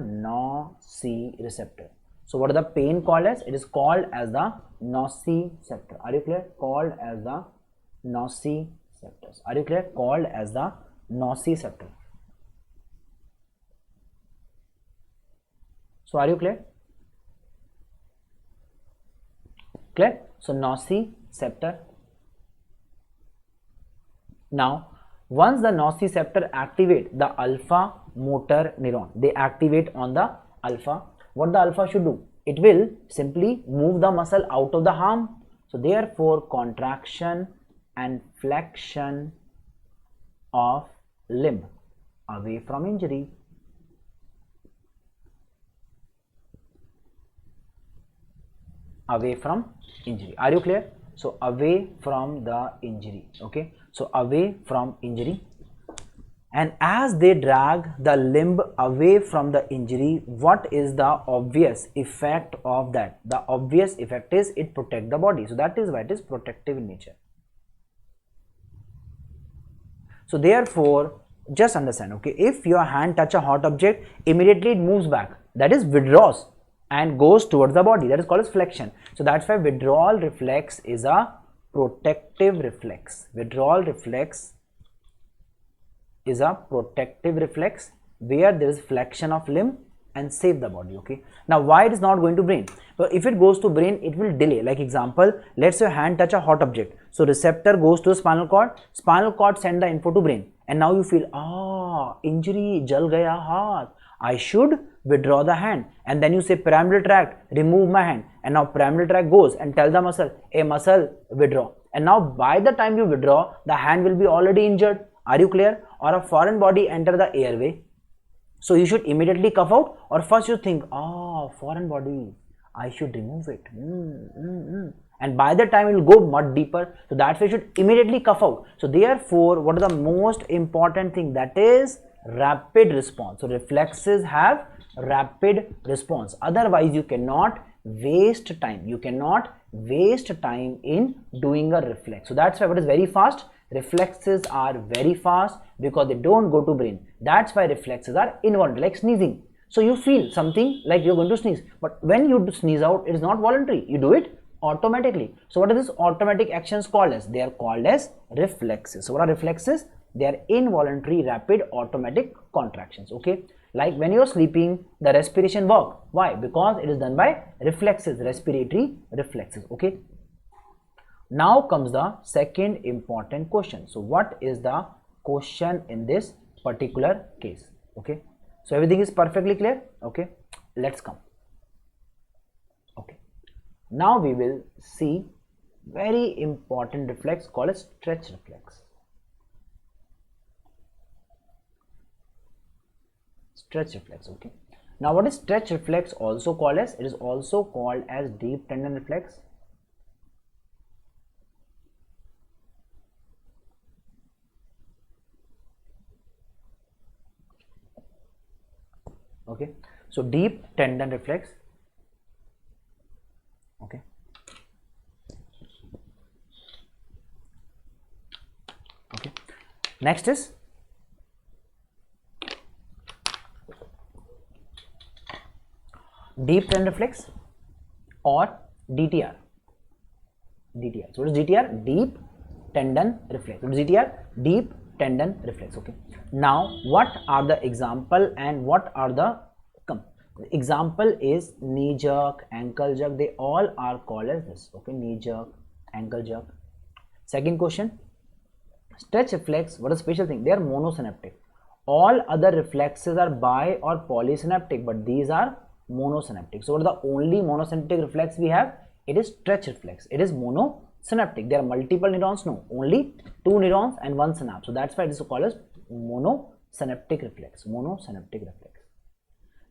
nociceptor. So what is the pain called as? It is called as the nociceptor. Are you clear? Called as the nociceptors. Are you clear? Called as the nociceptor. So are you clear? Clear? So nociceptor. Now once the nociceptor activate the alpha motor neuron, they activate on the alpha. What the alpha should do? It will simply move the muscle out of the arm. So therefore contraction and flexion of limb away from injury. Away from injury. Are you clear? So away from the injury. Okay, so away from injury, and as they drag the limb away from the injury, what is the obvious effect of that? The obvious effect is it protects the body. So that is why it is protective in nature. So therefore just understand, okay, if your hand touch a hot object, immediately it moves back, that is withdraws and goes towards the body, that is called as flexion. So that's why withdrawal reflex is a protective reflex. Withdrawal reflex is a protective reflex where there is flexion of limb and save the body. Okay, now why it is not going to brain? But if it goes to brain, it will delay. Like example, let's say your hand touch a hot object, so receptor goes to spinal cord send the info to brain, and now you feel injury, jal gaya haath, I should withdraw the hand, and then you say pyramidal tract, remove my hand, and now pyramidal tract goes and tell the muscle, a muscle withdraw, and now by the time you withdraw, the hand will be already injured. Are you clear? Or a foreign body enter the airway, so you should immediately cough out, or first you think, foreign body, I should remove it, and by the time it will go much deeper, so that's why you should immediately cough out. So therefore, what is the most important thing? That is rapid response. So reflexes have rapid response, otherwise you cannot waste time. You cannot waste time in doing a reflex. So that's why what is very fast. Reflexes are very fast because they don't go to brain. That's why reflexes are involuntary, like sneezing. So you feel something like you're going to sneeze, but when you sneeze out, it is not voluntary. You do it automatically. So what is this automatic actions called as? They are called as reflexes. So what are reflexes? They are involuntary rapid automatic contractions. Okay, like when you're sleeping, the respiration work. Why? Because it is done by reflexes, respiratory reflexes. Okay, now comes the second important question. So what is the question in this particular case? Okay, So everything is perfectly clear. Okay, let's come. Okay, now we will see very important reflex called as stretch reflex. Stretch reflex. Okay, now what is stretch reflex also called as? It is also called as deep tendon reflex. Okay, so deep tendon reflex. Okay, okay, next is deep tendon reflex or DTR. DTR. So what is DTR? Deep tendon reflex. What is DTR? Deep tendon reflex. Okay. Now, what are the example and what are the example is knee jerk, ankle jerk. They all are called as this. Okay, knee jerk, ankle jerk. Second question, stretch reflex. What is special thing? They are monosynaptic. All other reflexes are bi or polysynaptic, but these are monosynaptic. So what is the only monosynaptic reflex we have? It is stretch reflex. It is monosynaptic. There are multiple neurons. No, only 2 neurons and 1 synapse. So that's why it is called as monosynaptic reflex. Monosynaptic reflex.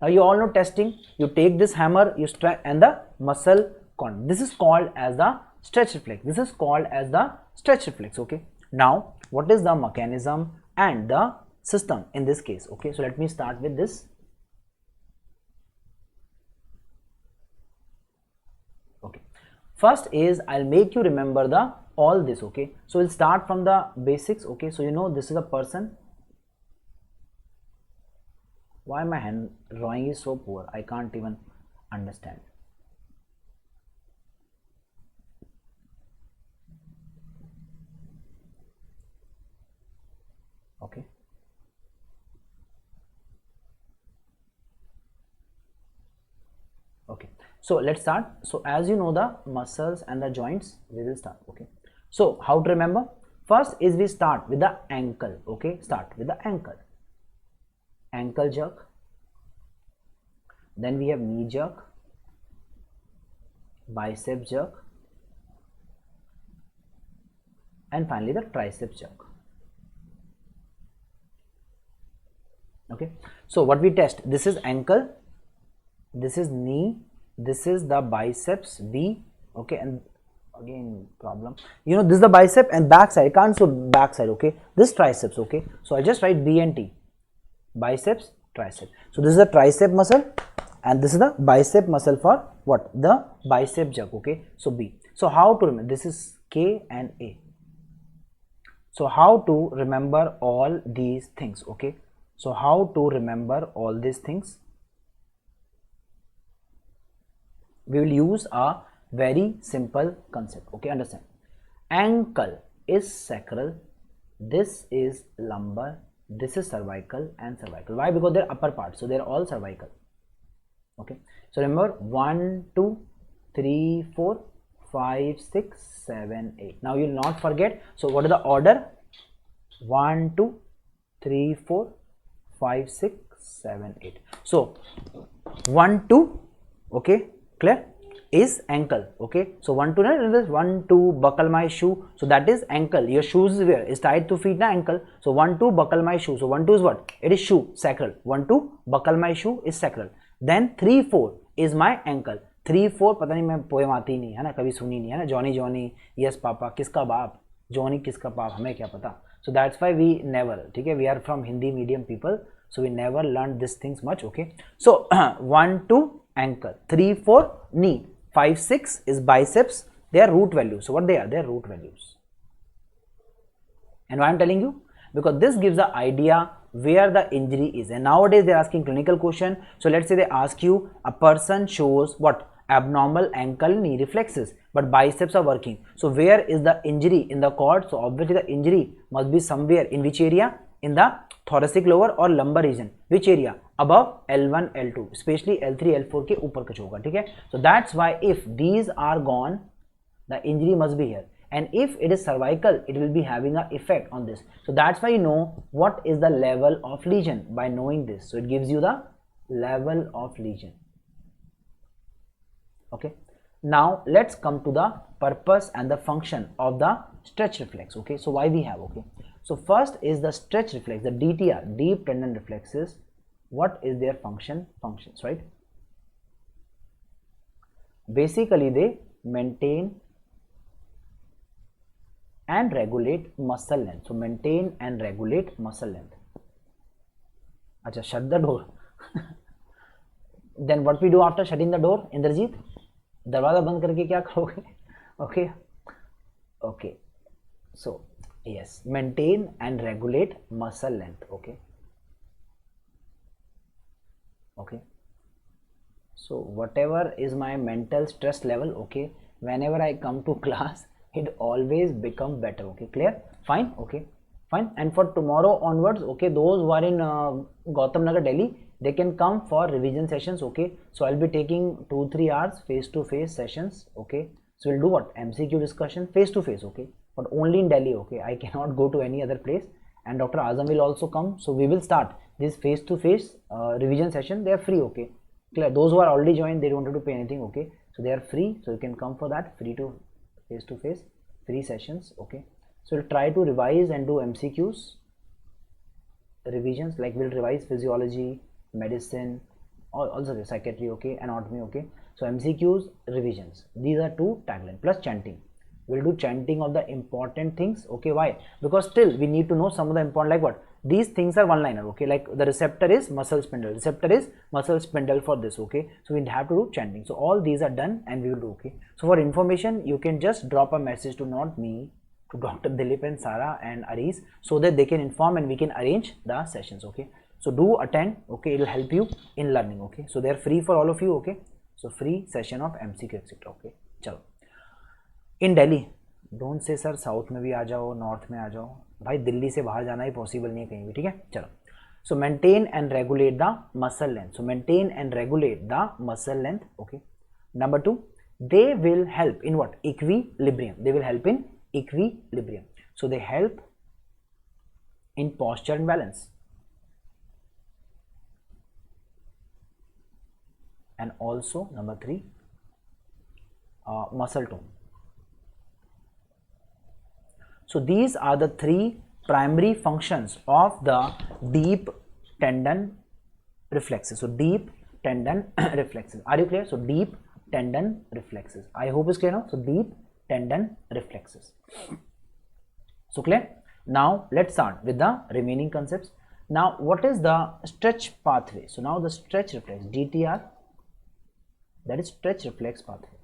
Now you all know testing. You take this hammer, you stretch, and the muscle con. This is called as the stretch reflex. This is called as the stretch reflex. Okay. Now what is the mechanism and the system in this case? Okay. So let me start with this. Okay. First is I'll make you remember the all this. Okay. So we'll start from the basics. Okay. So you know this is a person. Why my hand drawing is so poor? I can't even understand. Okay. Okay. So let's start. So as you know the muscles and the joints, we will start. Okay. So how to remember? First is we start with the ankle. Okay. Start with the ankle. Ankle jerk, then we have knee jerk, bicep jerk, and finally the tricep jerk. Okay, so what we test, this is ankle, this is knee, this is the biceps B. Okay, and again problem, you know, this is the bicep and back side. I can't show back side. Okay, this triceps. Okay, so I just write B and T. Biceps, tricep. So this is the tricep muscle and this is the bicep muscle for what? The bicep jerk. Okay, so B. So how to remember? This is K and A. So how to remember all these things? Okay, so how to remember all these things? We will use a very simple concept. Okay, understand? Ankle is sacral, this is lumbar, this is cervical and cervical. Why? Because they're upper part, so they're all cervical. Okay, so remember 1 2 3 4 5 6 7 8. Now you will not forget. So what is the order? 1 2 3 4 5 6 7 8. So 1 2. Okay, clear, is ankle. Okay, so 1 2, 1 2 buckle my shoe. So that is ankle. Your shoes is where? Is tied to feet na ankle. So 1 2 buckle my shoe. So 1 2 is what? It is shoe, sacral. 1 2 buckle my shoe is sacral. Then 3 4 is my ankle. 3 4 पता नहीं, मैं poem आती नहीं है ना, कभी सुनी नहीं है ना. जॉनी जॉनी यस पापा, किसका बाप जॉनी, किसका बाप हमें क्या पता. So that's why we never, ठीक है, we are from Hindi medium people, so we never learned these things much. Okay, so 1 2 ankle, 3 4 knee, 5 6 is biceps. They are root values. So what they are? They are root values. And why I'm telling you? Because this gives the idea where the injury is. And nowadays they are asking clinical question. So let's say they ask you, a person shows what? Abnormal ankle knee reflexes, but biceps are working. So where is the injury in the cord? So obviously the injury must be somewhere in which area? In the thoracic lower or lumbar region. Which area? Above L1 L2, especially L3 L4 के ऊपर कुछ होगा. ठीक है, so that's why if these are gone, the injury must be here. and if it is cervical, it will be having an effect on this. So that's why you know what is the level of lesion by knowing this. So it gives you the level of lesion. Okay, now let's come to the purpose and the function of the stretch reflex. Okay, so why we have, okay, so first is the stretch reflex, the DTR, deep tendon reflexes. What is their functions, right? Basically they maintain and regulate muscle length. So maintain and regulate muscle length. Acha, shut the door. Then what we do after shutting the door, Indrajit? दरवाजा बंद करके क्या करोगे? Okay, okay. So yes, maintain and regulate muscle length. Okay, okay. So whatever is my mental stress level, okay, whenever I come to class, it always become better. Okay, clear? Fine. Okay, fine. And for tomorrow onwards, okay, those who are in Gautam Nagar, Delhi, they can come for revision sessions. Okay, so I'll be taking 2-3 hours face-to-face sessions. Okay, so we'll do what? MCQ discussion face-to-face. Okay, but only in Delhi. Okay, I cannot go to any other place. And Dr. Azam will also come. So we will start this face-to-face revision session. They are free. Okay, clear? Those who are already joined, they don't have to pay anything. Okay, so they are free. So you can come for that free to face-to-face free sessions. Okay, so we'll try to revise and do MCQs revisions, like we'll revise physiology, medicine, also the psychiatry, okay, anatomy, okay. So MCQs, revisions, these are two tagline, plus chanting. We'll do chanting of the important things. Okay, why? Because still we need to know some of the important, like what, these things are one liner. Okay, like the receptor is muscle spindle, receptor is muscle spindle for this. Okay, so we have to do chanting. So all these are done and we will do. Okay, so for information, you can just drop a message to not me, to Dr. Dilip and Sara and Aris, so that they can inform and we can arrange the sessions. Okay, so do attend. Okay, it will help you in learning. Okay, so they are free for all of you. Okay, so free session of MCQ etc. Okay, chalo. In Delhi, don't say sir south में भी आ जाओ, north में आ जाओ, भाई दिल्ली से बाहर जाना ही possible नहीं है कहीं भी, ठीक है, चलो. So maintain and regulate the muscle length. So maintain and regulate the muscle length. Okay. Number 2, they will help in what? Equilibrium. They will help in equilibrium. So they help in posture and balance. And also number 3, muscle tone. So these are the 3 primary functions of the deep tendon reflexes. So deep tendon reflexes. Are you clear? So deep tendon reflexes. I hope it's clear now. So deep tendon reflexes. So clear? Now let's start with the remaining concepts. Now what is the stretch pathway? So now the stretch reflex, DTR, that is stretch reflex pathway.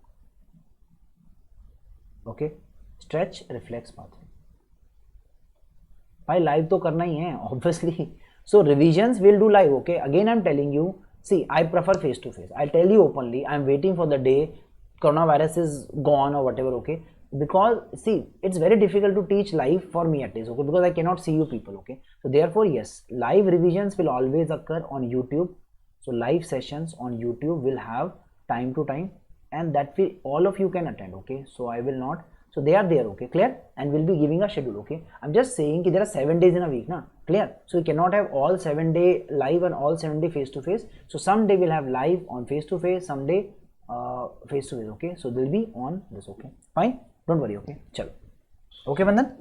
Okay, stretch reflex pathway. भाई live तो करना ही है obviously. So revisions will do live. Okay, again I'm telling you, see, I prefer face to face. I'll tell you openly, I'm waiting for the day coronavirus is gone or whatever. Okay, because see, it's very difficult to teach live for me at least. Okay, because I cannot see you people. Okay, so therefore yes, live revisions will always occur on YouTube. So live sessions on YouTube will have time to time, and that way all of you can attend. Okay, so I will not. So they are there. Okay, clear? And we'll be giving a schedule. Okay, I'm just saying that there are 7 days in a week, na? Clear? So we cannot have all 7 day live and all 7 day face to face. So some day we'll have live on face to face, some day face to face. Okay, so they'll be on this. Okay, fine, don't worry. Okay, chalo. Okay Vandan,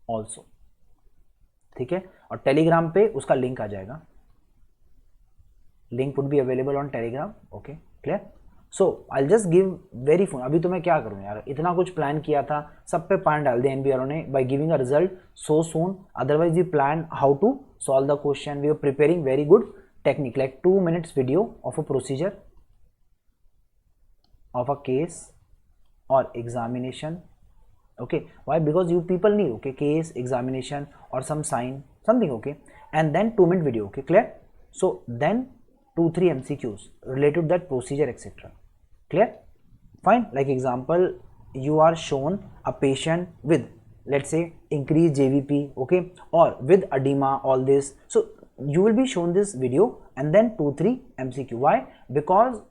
also ठीक है, और Telegram पे उसका link आ जाएगा. Link would be available on Telegram. Okay, clear? So I just give very phone. अभी तो मैं क्या करूँ यार, इतना कुछ प्लान किया था, सब पे पान डाल दिया एनबी वालों ने by giving a result so soon. Otherwise we plan how to solve the question. We are preparing very good technique, like 2 minutes video of a procedure of a case or examination. Okay, why? Because you people need, okay, case, examination or some sign, something. Okay, and then 2 minute video. Okay, clear? So then 2-3 MCQs related to that procedure etc. Clear? Fine. Like example, you are shown a patient with, let's say, increased JVP, okay, or with edema, all this. So you will be shown this video and then 2-3 MCQ. Why? Because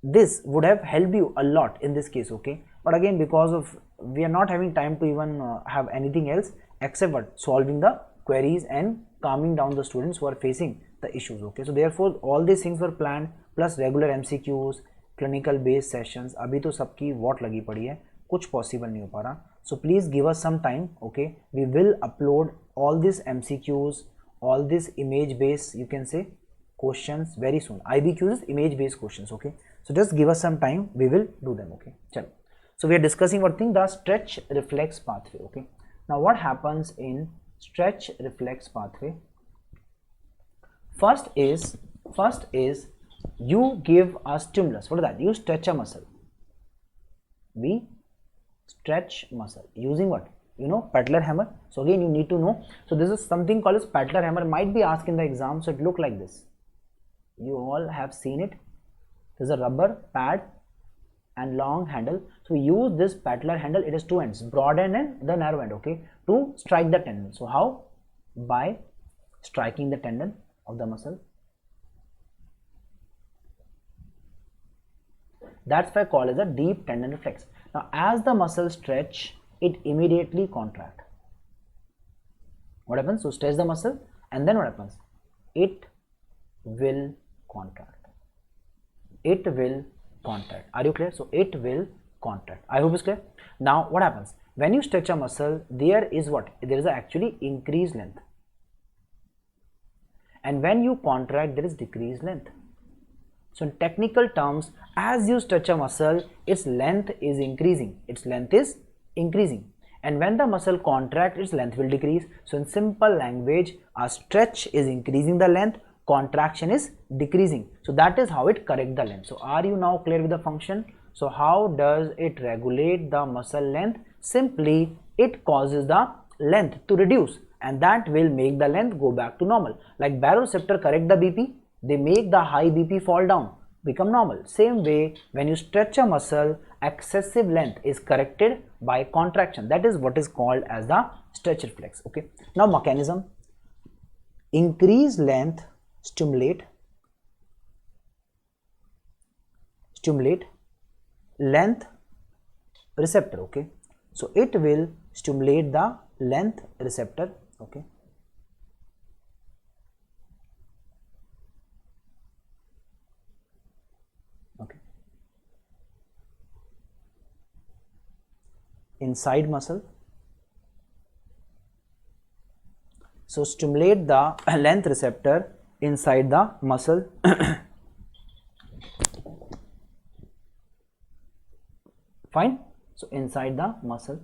this would have helped you a lot in this case, okay? But again, because of we are not having time to even have anything else except what solving the queries and calming down the students who are facing the issues, okay? So therefore all these things were planned, plus regular MCQs, clinical based sessions. अभी तो सबकी what लगी पड़ी है, कुछ possible नहीं हो पा रहा. So please give us some time, okay? We will upload all these MCQs, all these image based, you can say, questions very soon. IBQs is image based questions, okay? So just give us some time, we will do them, okay? Chalo. So we are discussing what thing, the stretch reflex pathway, okay? Now what happens in stretch reflex pathway? First is you give a stimulus. What is that? You stretch a muscle. We stretch muscle using what? You know, Pattler hammer. So again you need to know. So this is something called as Pattler hammer, might be asked in the exam. So it look like this. You all have seen it. There's a rubber pad and long handle. So we use this Pattler handle. It has two ends, broad end and the narrow end, okay, to strike the tendon. So how? By striking the tendon of the muscle. That's why called as a deep tendon reflex. Now as the muscle stretch, it immediately contract. What happens? So stretch the muscle and then what happens? It will contract. It will contract. Are you clear? So it will contract. I hope it's clear. Now what happens? When you stretch a muscle, there is what? There is actually increased length. And when you contract, there is decreased length. So in technical terms, as you stretch a muscle, its length is increasing. Its length is increasing. And when the muscle contracts, its length will decrease. So in simple language, a stretch is increasing the length, contraction is decreasing. So that is how it corrects the length. So are you now clear with the function? So how does it regulate the muscle length? Simply, it causes the length to reduce, and that will make the length go back to normal. Like baroreceptor correct the BP, they make the high BP fall down, become normal. Same way, when you stretch a muscle, excessive length is corrected by contraction. That is what is called as the stretch reflex, okay? Now mechanism, increase length, stimulate length receptor, okay? So it will stimulate the length receptor, okay? Okay. Inside muscle. So stimulate the length receptor inside the muscle. Fine. So inside the muscle,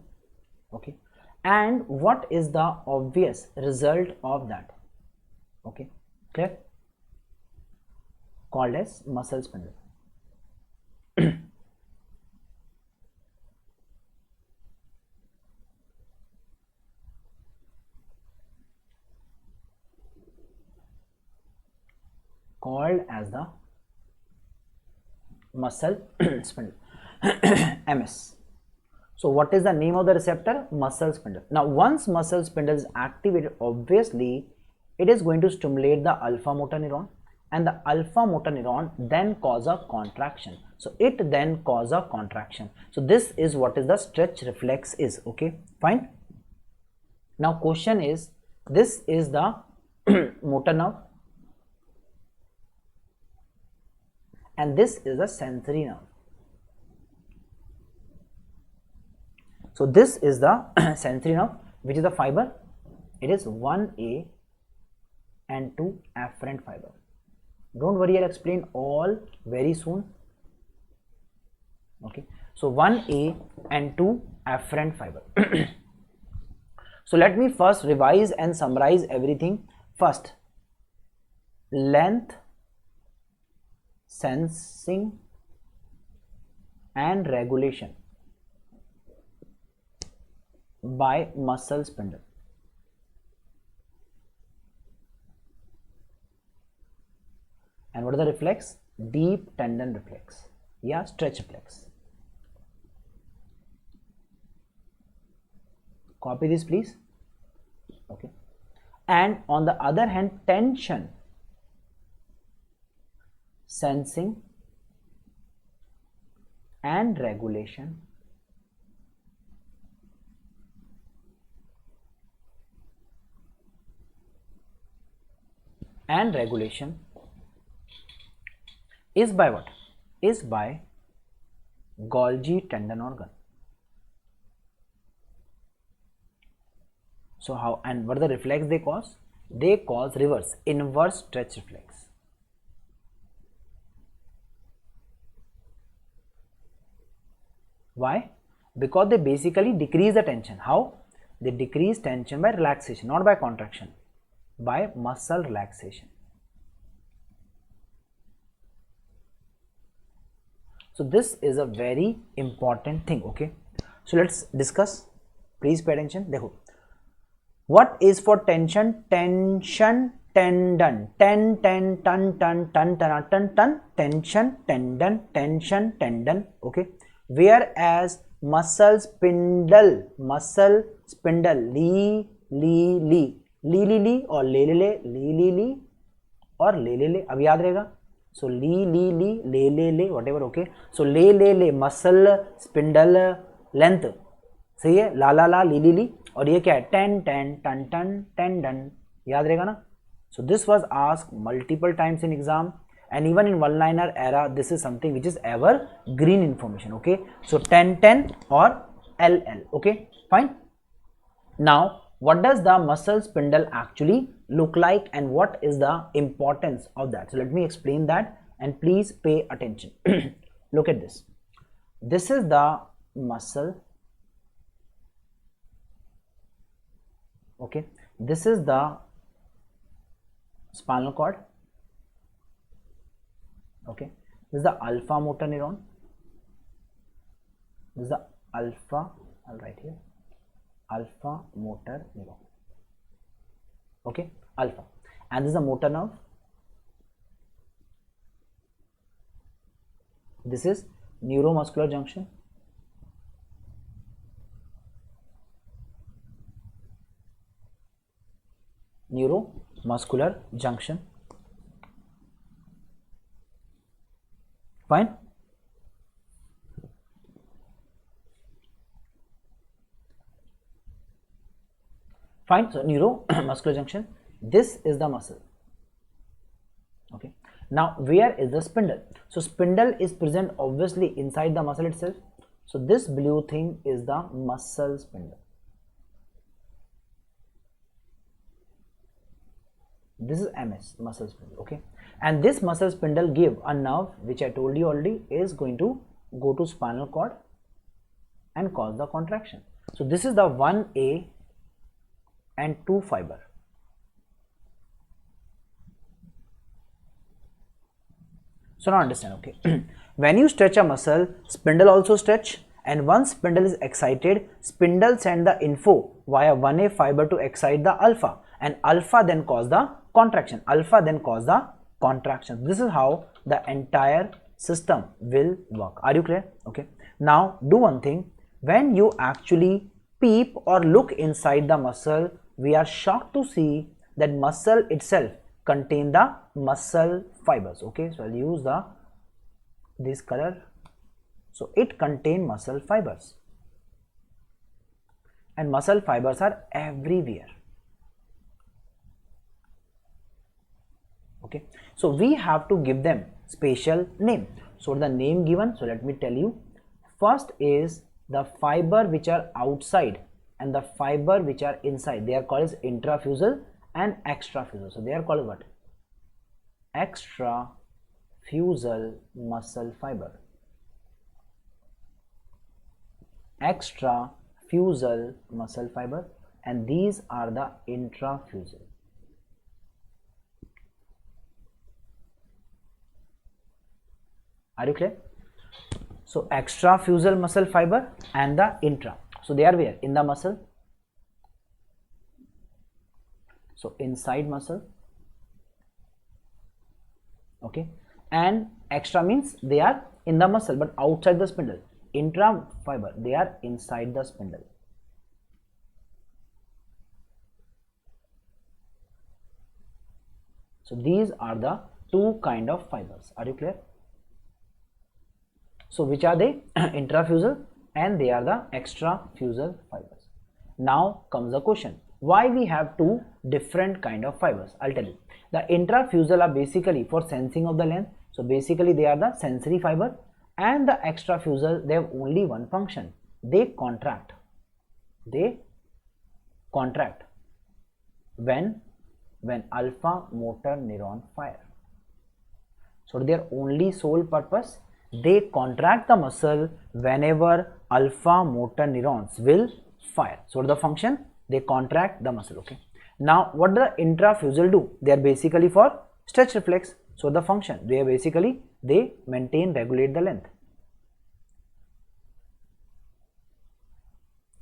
okay. And what is the obvious result of that? Okay, clear? Called as muscle spindle. Called as the muscle spindle. MS. So what is the name of the receptor? Muscle spindle. Now once muscle spindle is activated, obviously it is going to stimulate the alpha motor neuron, and the alpha motor neuron then cause a contraction. So it then cause a contraction. So this is what is the stretch reflex is, okay, fine. Now question is, this is the motor nerve and this is the sensory nerve. So this is the sensory nerve, which is the fiber. It is 1A and 2 afferent fiber. Don't worry, I'll explain all very soon. Okay, so 1A and 2 afferent fiber. So let me first revise and summarize everything. First, length, sensing and regulation by muscle spindle. And what is the reflex? Deep tendon reflex, yeah, stretch reflex. Copy this please, okay. And on the other hand, tension, sensing and regulation is by what? Is by Golgi tendon organ. So how, and what are the reflex they cause? They cause reverse, inverse stretch reflex. Why? Because they basically decrease the tension. How? They decrease tension by relaxation, not by contraction, by muscle relaxation. So this is a very important thing. Okay, so let's discuss. Please pay attention. Dekho. What is for tension? Tension tendon. Ten ten ton ton ton ton ton ton. Tension tendon. Tension tendon. Okay. Whereas muscle spindle. Muscle spindle. Lee lee lee ली ली ली और ले ले ले ली ली ली और ले ले ले. अब याद रहेगा. So ली ली ली ले ले ले whatever. Okay. So ले ले ले muscle spindle length. सही है. ला ला ला ली ली ली. और ये क्या है? Ten ten ton ton tendon. याद रहेगा ना. So this was asked multiple times in exam, and even in one liner era this is something which is ever green information. Okay. So 10 or LL. Okay, fine. Now what does the muscle spindle actually look like and what is the importance of that? So let me explain that and please pay attention. Look at this. This is the muscle. Okay, this is the spinal cord. Okay, this is the alpha motor neuron. This is the alpha, I'll write here, alpha motor neuron. Okay, alpha. And this is a motor nerve. This is neuromuscular junction. Neuromuscular junction. Fine. Fine. So neuromuscular junction. This is the muscle. Okay. Now where is the spindle? So spindle is present obviously inside the muscle itself. So this blue thing is the muscle spindle. This is MS, muscle spindle. Okay. And this muscle spindle give a nerve which I told you already is going to go to spinal cord and cause the contraction. So this is the 1A and 2 fiber. So now understand. Okay. When you stretch a muscle, spindle also stretch, and once spindle is excited, spindle send the info via 1A fiber to excite the alpha, and alpha then cause the contraction. Alpha then cause the contraction. This is how the entire system will work. Are you clear? Okay. Now do one thing. When you actually peep or look inside the muscle, we are shocked to see that muscle itself contain the muscle fibers. Okay, so I'll use this color. So it contain muscle fibers, and muscle fibers are everywhere. Okay, so we have to give them special name. So the name given, so let me tell you. First is the fiber which are outside and the fiber which are inside. They are called as intrafusal and extrafusal. So they are called what? Extrafusal muscle fiber. Extrafusal muscle fiber, and these are the intrafusal. Are you clear? So extrafusal muscle fiber and the intra. So they are where? In the muscle. So inside muscle. Okay. And extra means they are in the muscle but outside the spindle. Intra fiber, they are inside the spindle. So these are the two kind of fibers. Are you clear? So which are they? Intrafusal, and they are the extrafusal fibers. Now comes the question, why we have two different kind of fibers? I'll tell you. The intrafusal are basically for sensing of the length, so basically they are the sensory fiber, and the extrafusal, they have only one function, they contract when alpha motor neuron fire. So their only sole purpose, they contract the muscle whenever alpha motor neurons will fire. So the function, they contract the muscle. Okay, now what does the intrafusal do? They are basically for stretch reflex. So the function, they are basically, they maintain, regulate the length.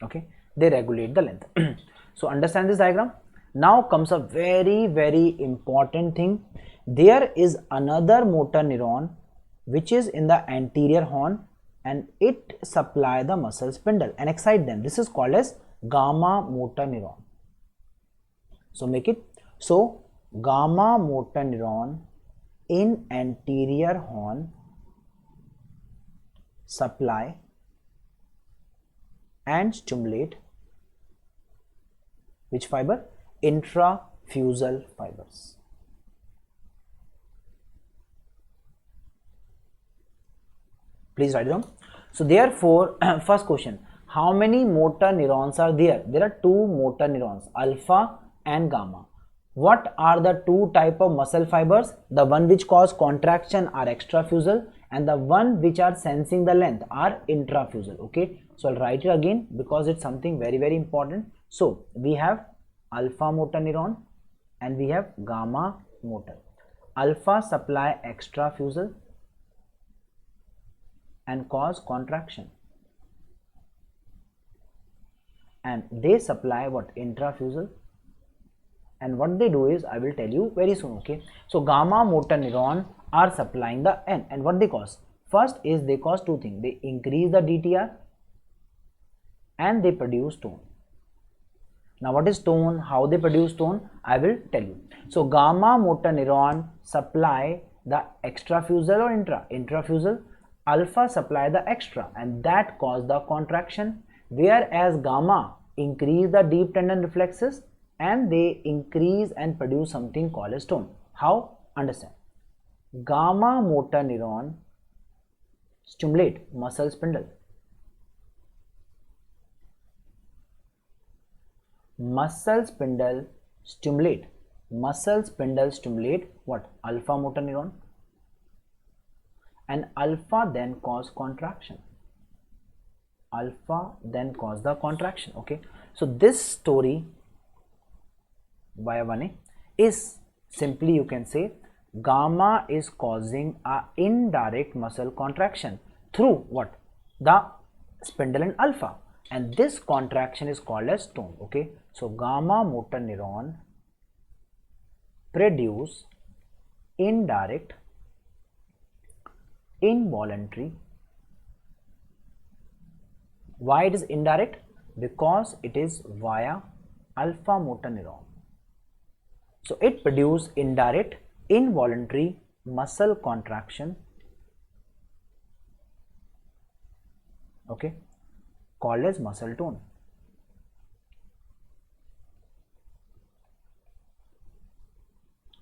Okay, they regulate the length. So understand this diagram. Now comes a very important thing. There is another motor neuron which is in the anterior horn, and it supply the muscle spindle and excite them. This is called as gamma motor neuron. So make it, so gamma motor neuron in anterior horn supply and stimulate which fiber? Intrafusal fibers. Please write it down. So therefore, first question, how many motor neurons are there? There are two motor neurons, alpha and gamma. What are the two type of muscle fibers? The one which cause contraction are extrafusal, and the one which are sensing the length are intrafusal. Okay, so I'll write it again because it's something very important. So we have alpha motor neuron and we have gamma motor. Alpha supply extrafusal and cause contraction, and they supply what? Intrafusal. And what they do is, I will tell you very soon. Okay, so gamma motor neuron are supplying the N, and what they cause? First is they cause two things, they increase the DTR and they produce tone. Now what is tone? How they produce tone? I will tell you. So gamma motor neuron supply the extrafusal or intrafusal, alpha supply the extra, and that cause the contraction, whereas gamma increase the deep tendon reflexes and they increase and produce something called as tone. How? Understand. Gamma motor neuron stimulate muscle spindle. Muscle spindle stimulate what? Alpha motor neuron, and alpha then cause contraction. Alpha then cause the contraction. Okay, so this story via 1A is simply, you can say, gamma is causing a indirect muscle contraction through what? The spindle and alpha, and this contraction is called as tone. Okay, so gamma motor neuron produce indirect involuntary. Why it is indirect? Because it is via alpha motor neuron. So it produces indirect involuntary muscle contraction, okay, called as muscle tone.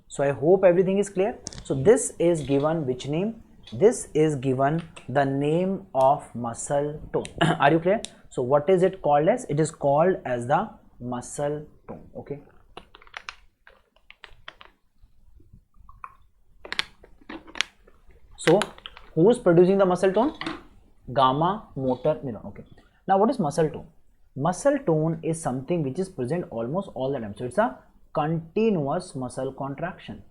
So I hope everything is clear. So this is given which name? This is given the name of muscle tone. Are you clear? So what is it called as? It is called as the muscle tone. Okay. So who is producing the muscle tone? Gamma motor neuron. Okay. Now what is muscle tone? Muscle tone is something which is present almost all the time. So it's a continuous muscle contraction.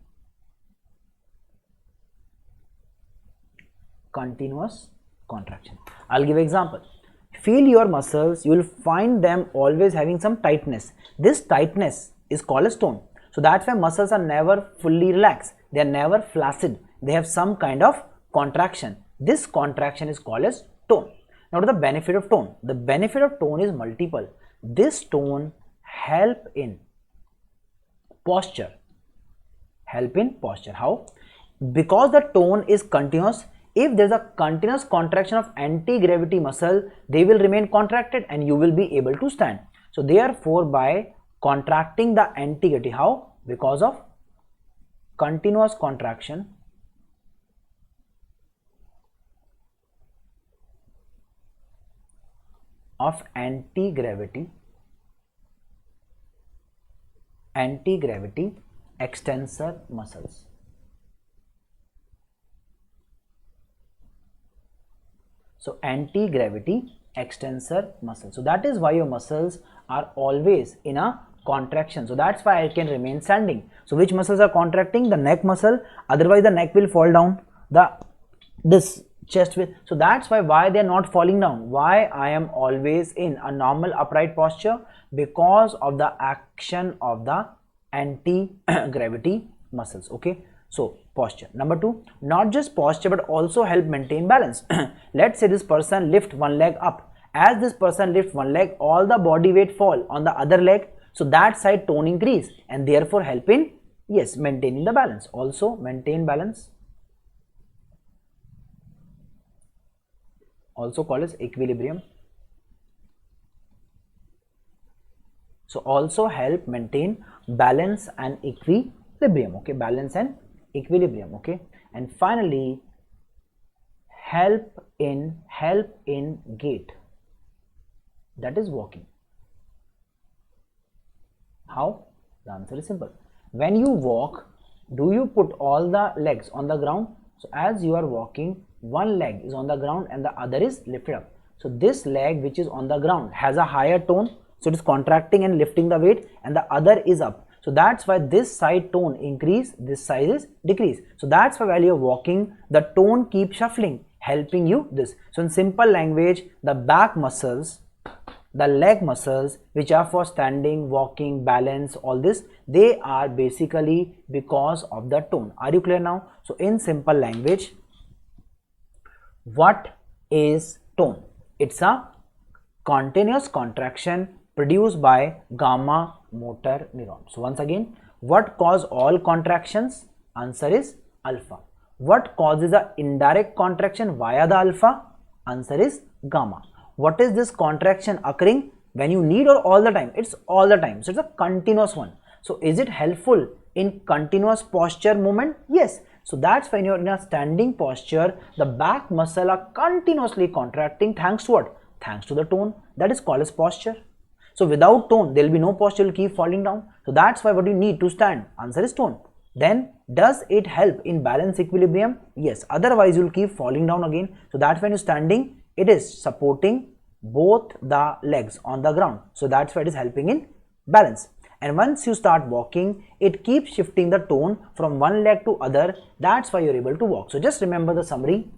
Continuous contraction. I'll give an example. Feel your muscles, you will find them always having some tightness. This tightness is called as tone. So that's why muscles are never fully relaxed. They are never flaccid. They have some kind of contraction. This contraction is called as tone. Now what is the benefit of tone? The benefit of tone is multiple. This tone help in posture. Help in posture. How? Because the tone is continuous, if there's a continuous contraction of anti-gravity muscle, they will remain contracted and you will be able to stand. So therefore, by contracting the anti-gravity, how? Because of continuous contraction of anti-gravity extensor muscles. So anti-gravity extensor muscle. So that is why your muscles are always in a contraction. So that's why I can remain standing. So which muscles are contracting? The neck muscle. Otherwise the neck will fall down. This chest will. So that's why they are not falling down. Why I am always in a normal upright posture? Because of the action of the anti-gravity muscles. Okay. So posture. Number 2, not just posture but also help maintain balance. Let's say this person lift one leg up. As this person lifts one leg, all the body weight fall on the other leg. So that side tone increase and therefore help in, yes, maintaining the balance. Also maintain balance. Also called as equilibrium. So also help maintain balance and equilibrium. Okay, balance and equilibrium. Okay, and finally help in gait, that is walking. How? The answer is simple. When you walk, do you put all the legs on the ground? So as you are walking, one leg is on the ground and the other is lifted up. So this leg which is on the ground has a higher tone, so it is contracting and lifting the weight, and the other is up. So that's why this side tone increase, this side is decrease. So that's why while you're walking, the tone keeps shuffling, helping you this. So in simple language, the back muscles, the leg muscles which are for standing, walking, balance, all this, they are basically because of the tone. Are you clear now? So in simple language, what is tone? It's a continuous contraction produced by gamma motor neuron. So once again, what cause all contractions? Answer is alpha. What causes the indirect contraction via the alpha? Answer is gamma. What is this contraction occurring? When you need or all the time? It's all the time. So it's a continuous one. So is it helpful in continuous posture movement? Yes. So that's when you're in a standing posture, the back muscle are continuously contracting. Thanks to what? Thanks to the tone. That is called as posture. So without tone, there will be no posture, will keep falling down. So that's why what you need to stand. Answer is tone. Then does it help in balance equilibrium? Yes. Otherwise you will keep falling down again. So that's when you're standing, it is supporting both the legs on the ground. So that's why it is helping in balance. And once you start walking, it keeps shifting the tone from one leg to other. That's why you're able to walk. So just remember the summary.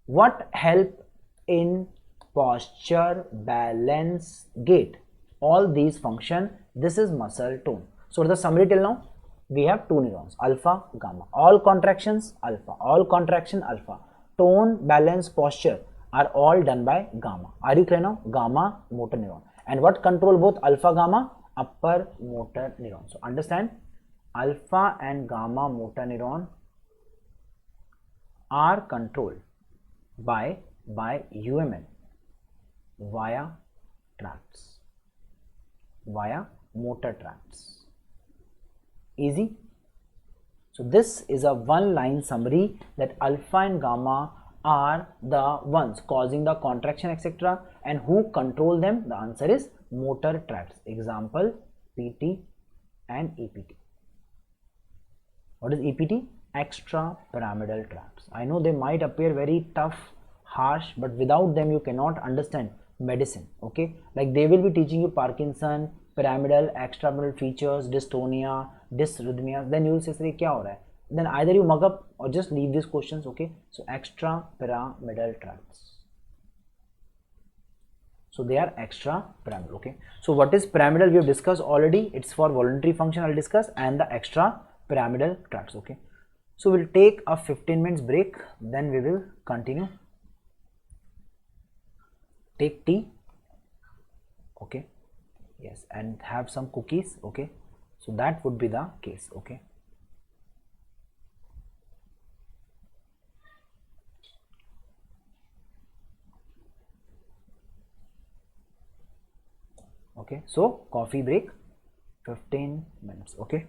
What help in posture, balance, gait? All these function. This is muscle tone. So the summary till now, we have two neurons, alpha, gamma. All contractions, alpha. All contraction, alpha. Tone, balance, posture are all done by gamma. Are you clear now? Gamma motor neuron. And what control both alpha, gamma? Upper motor neuron. So understand, alpha and gamma motor neuron are controlled by UMN via tracts, via motor tracts. Easy. So this is a one line summary that alpha and gamma are the ones causing the contraction, etc. And who control them? The answer is motor tracts. Example, PT and EPT. What is EPT? Extrapyramidal tracts. I know they might appear very tough, harsh, but without them you cannot understand medicine. Okay, like they will be teaching you Parkinson, pyramidal, extrapyramidal features, dystonia, dysrhythmia. Then you will say, "Sir, kya ho raha hai?" Then either you mug up or just leave these questions. Okay, so extrapyramidal tracts. So they are extra pyramidal. Okay, so what is pyramidal? We have discussed already. It's for voluntary function. I'll discuss, and the extra pyramidal tracts. Okay, so we'll take a 15 minutes break, then we will continue. Take tea. Okay, yes, and have some cookies. Okay, so that would be the case. Okay. Okay, so coffee break 15 minutes. Okay.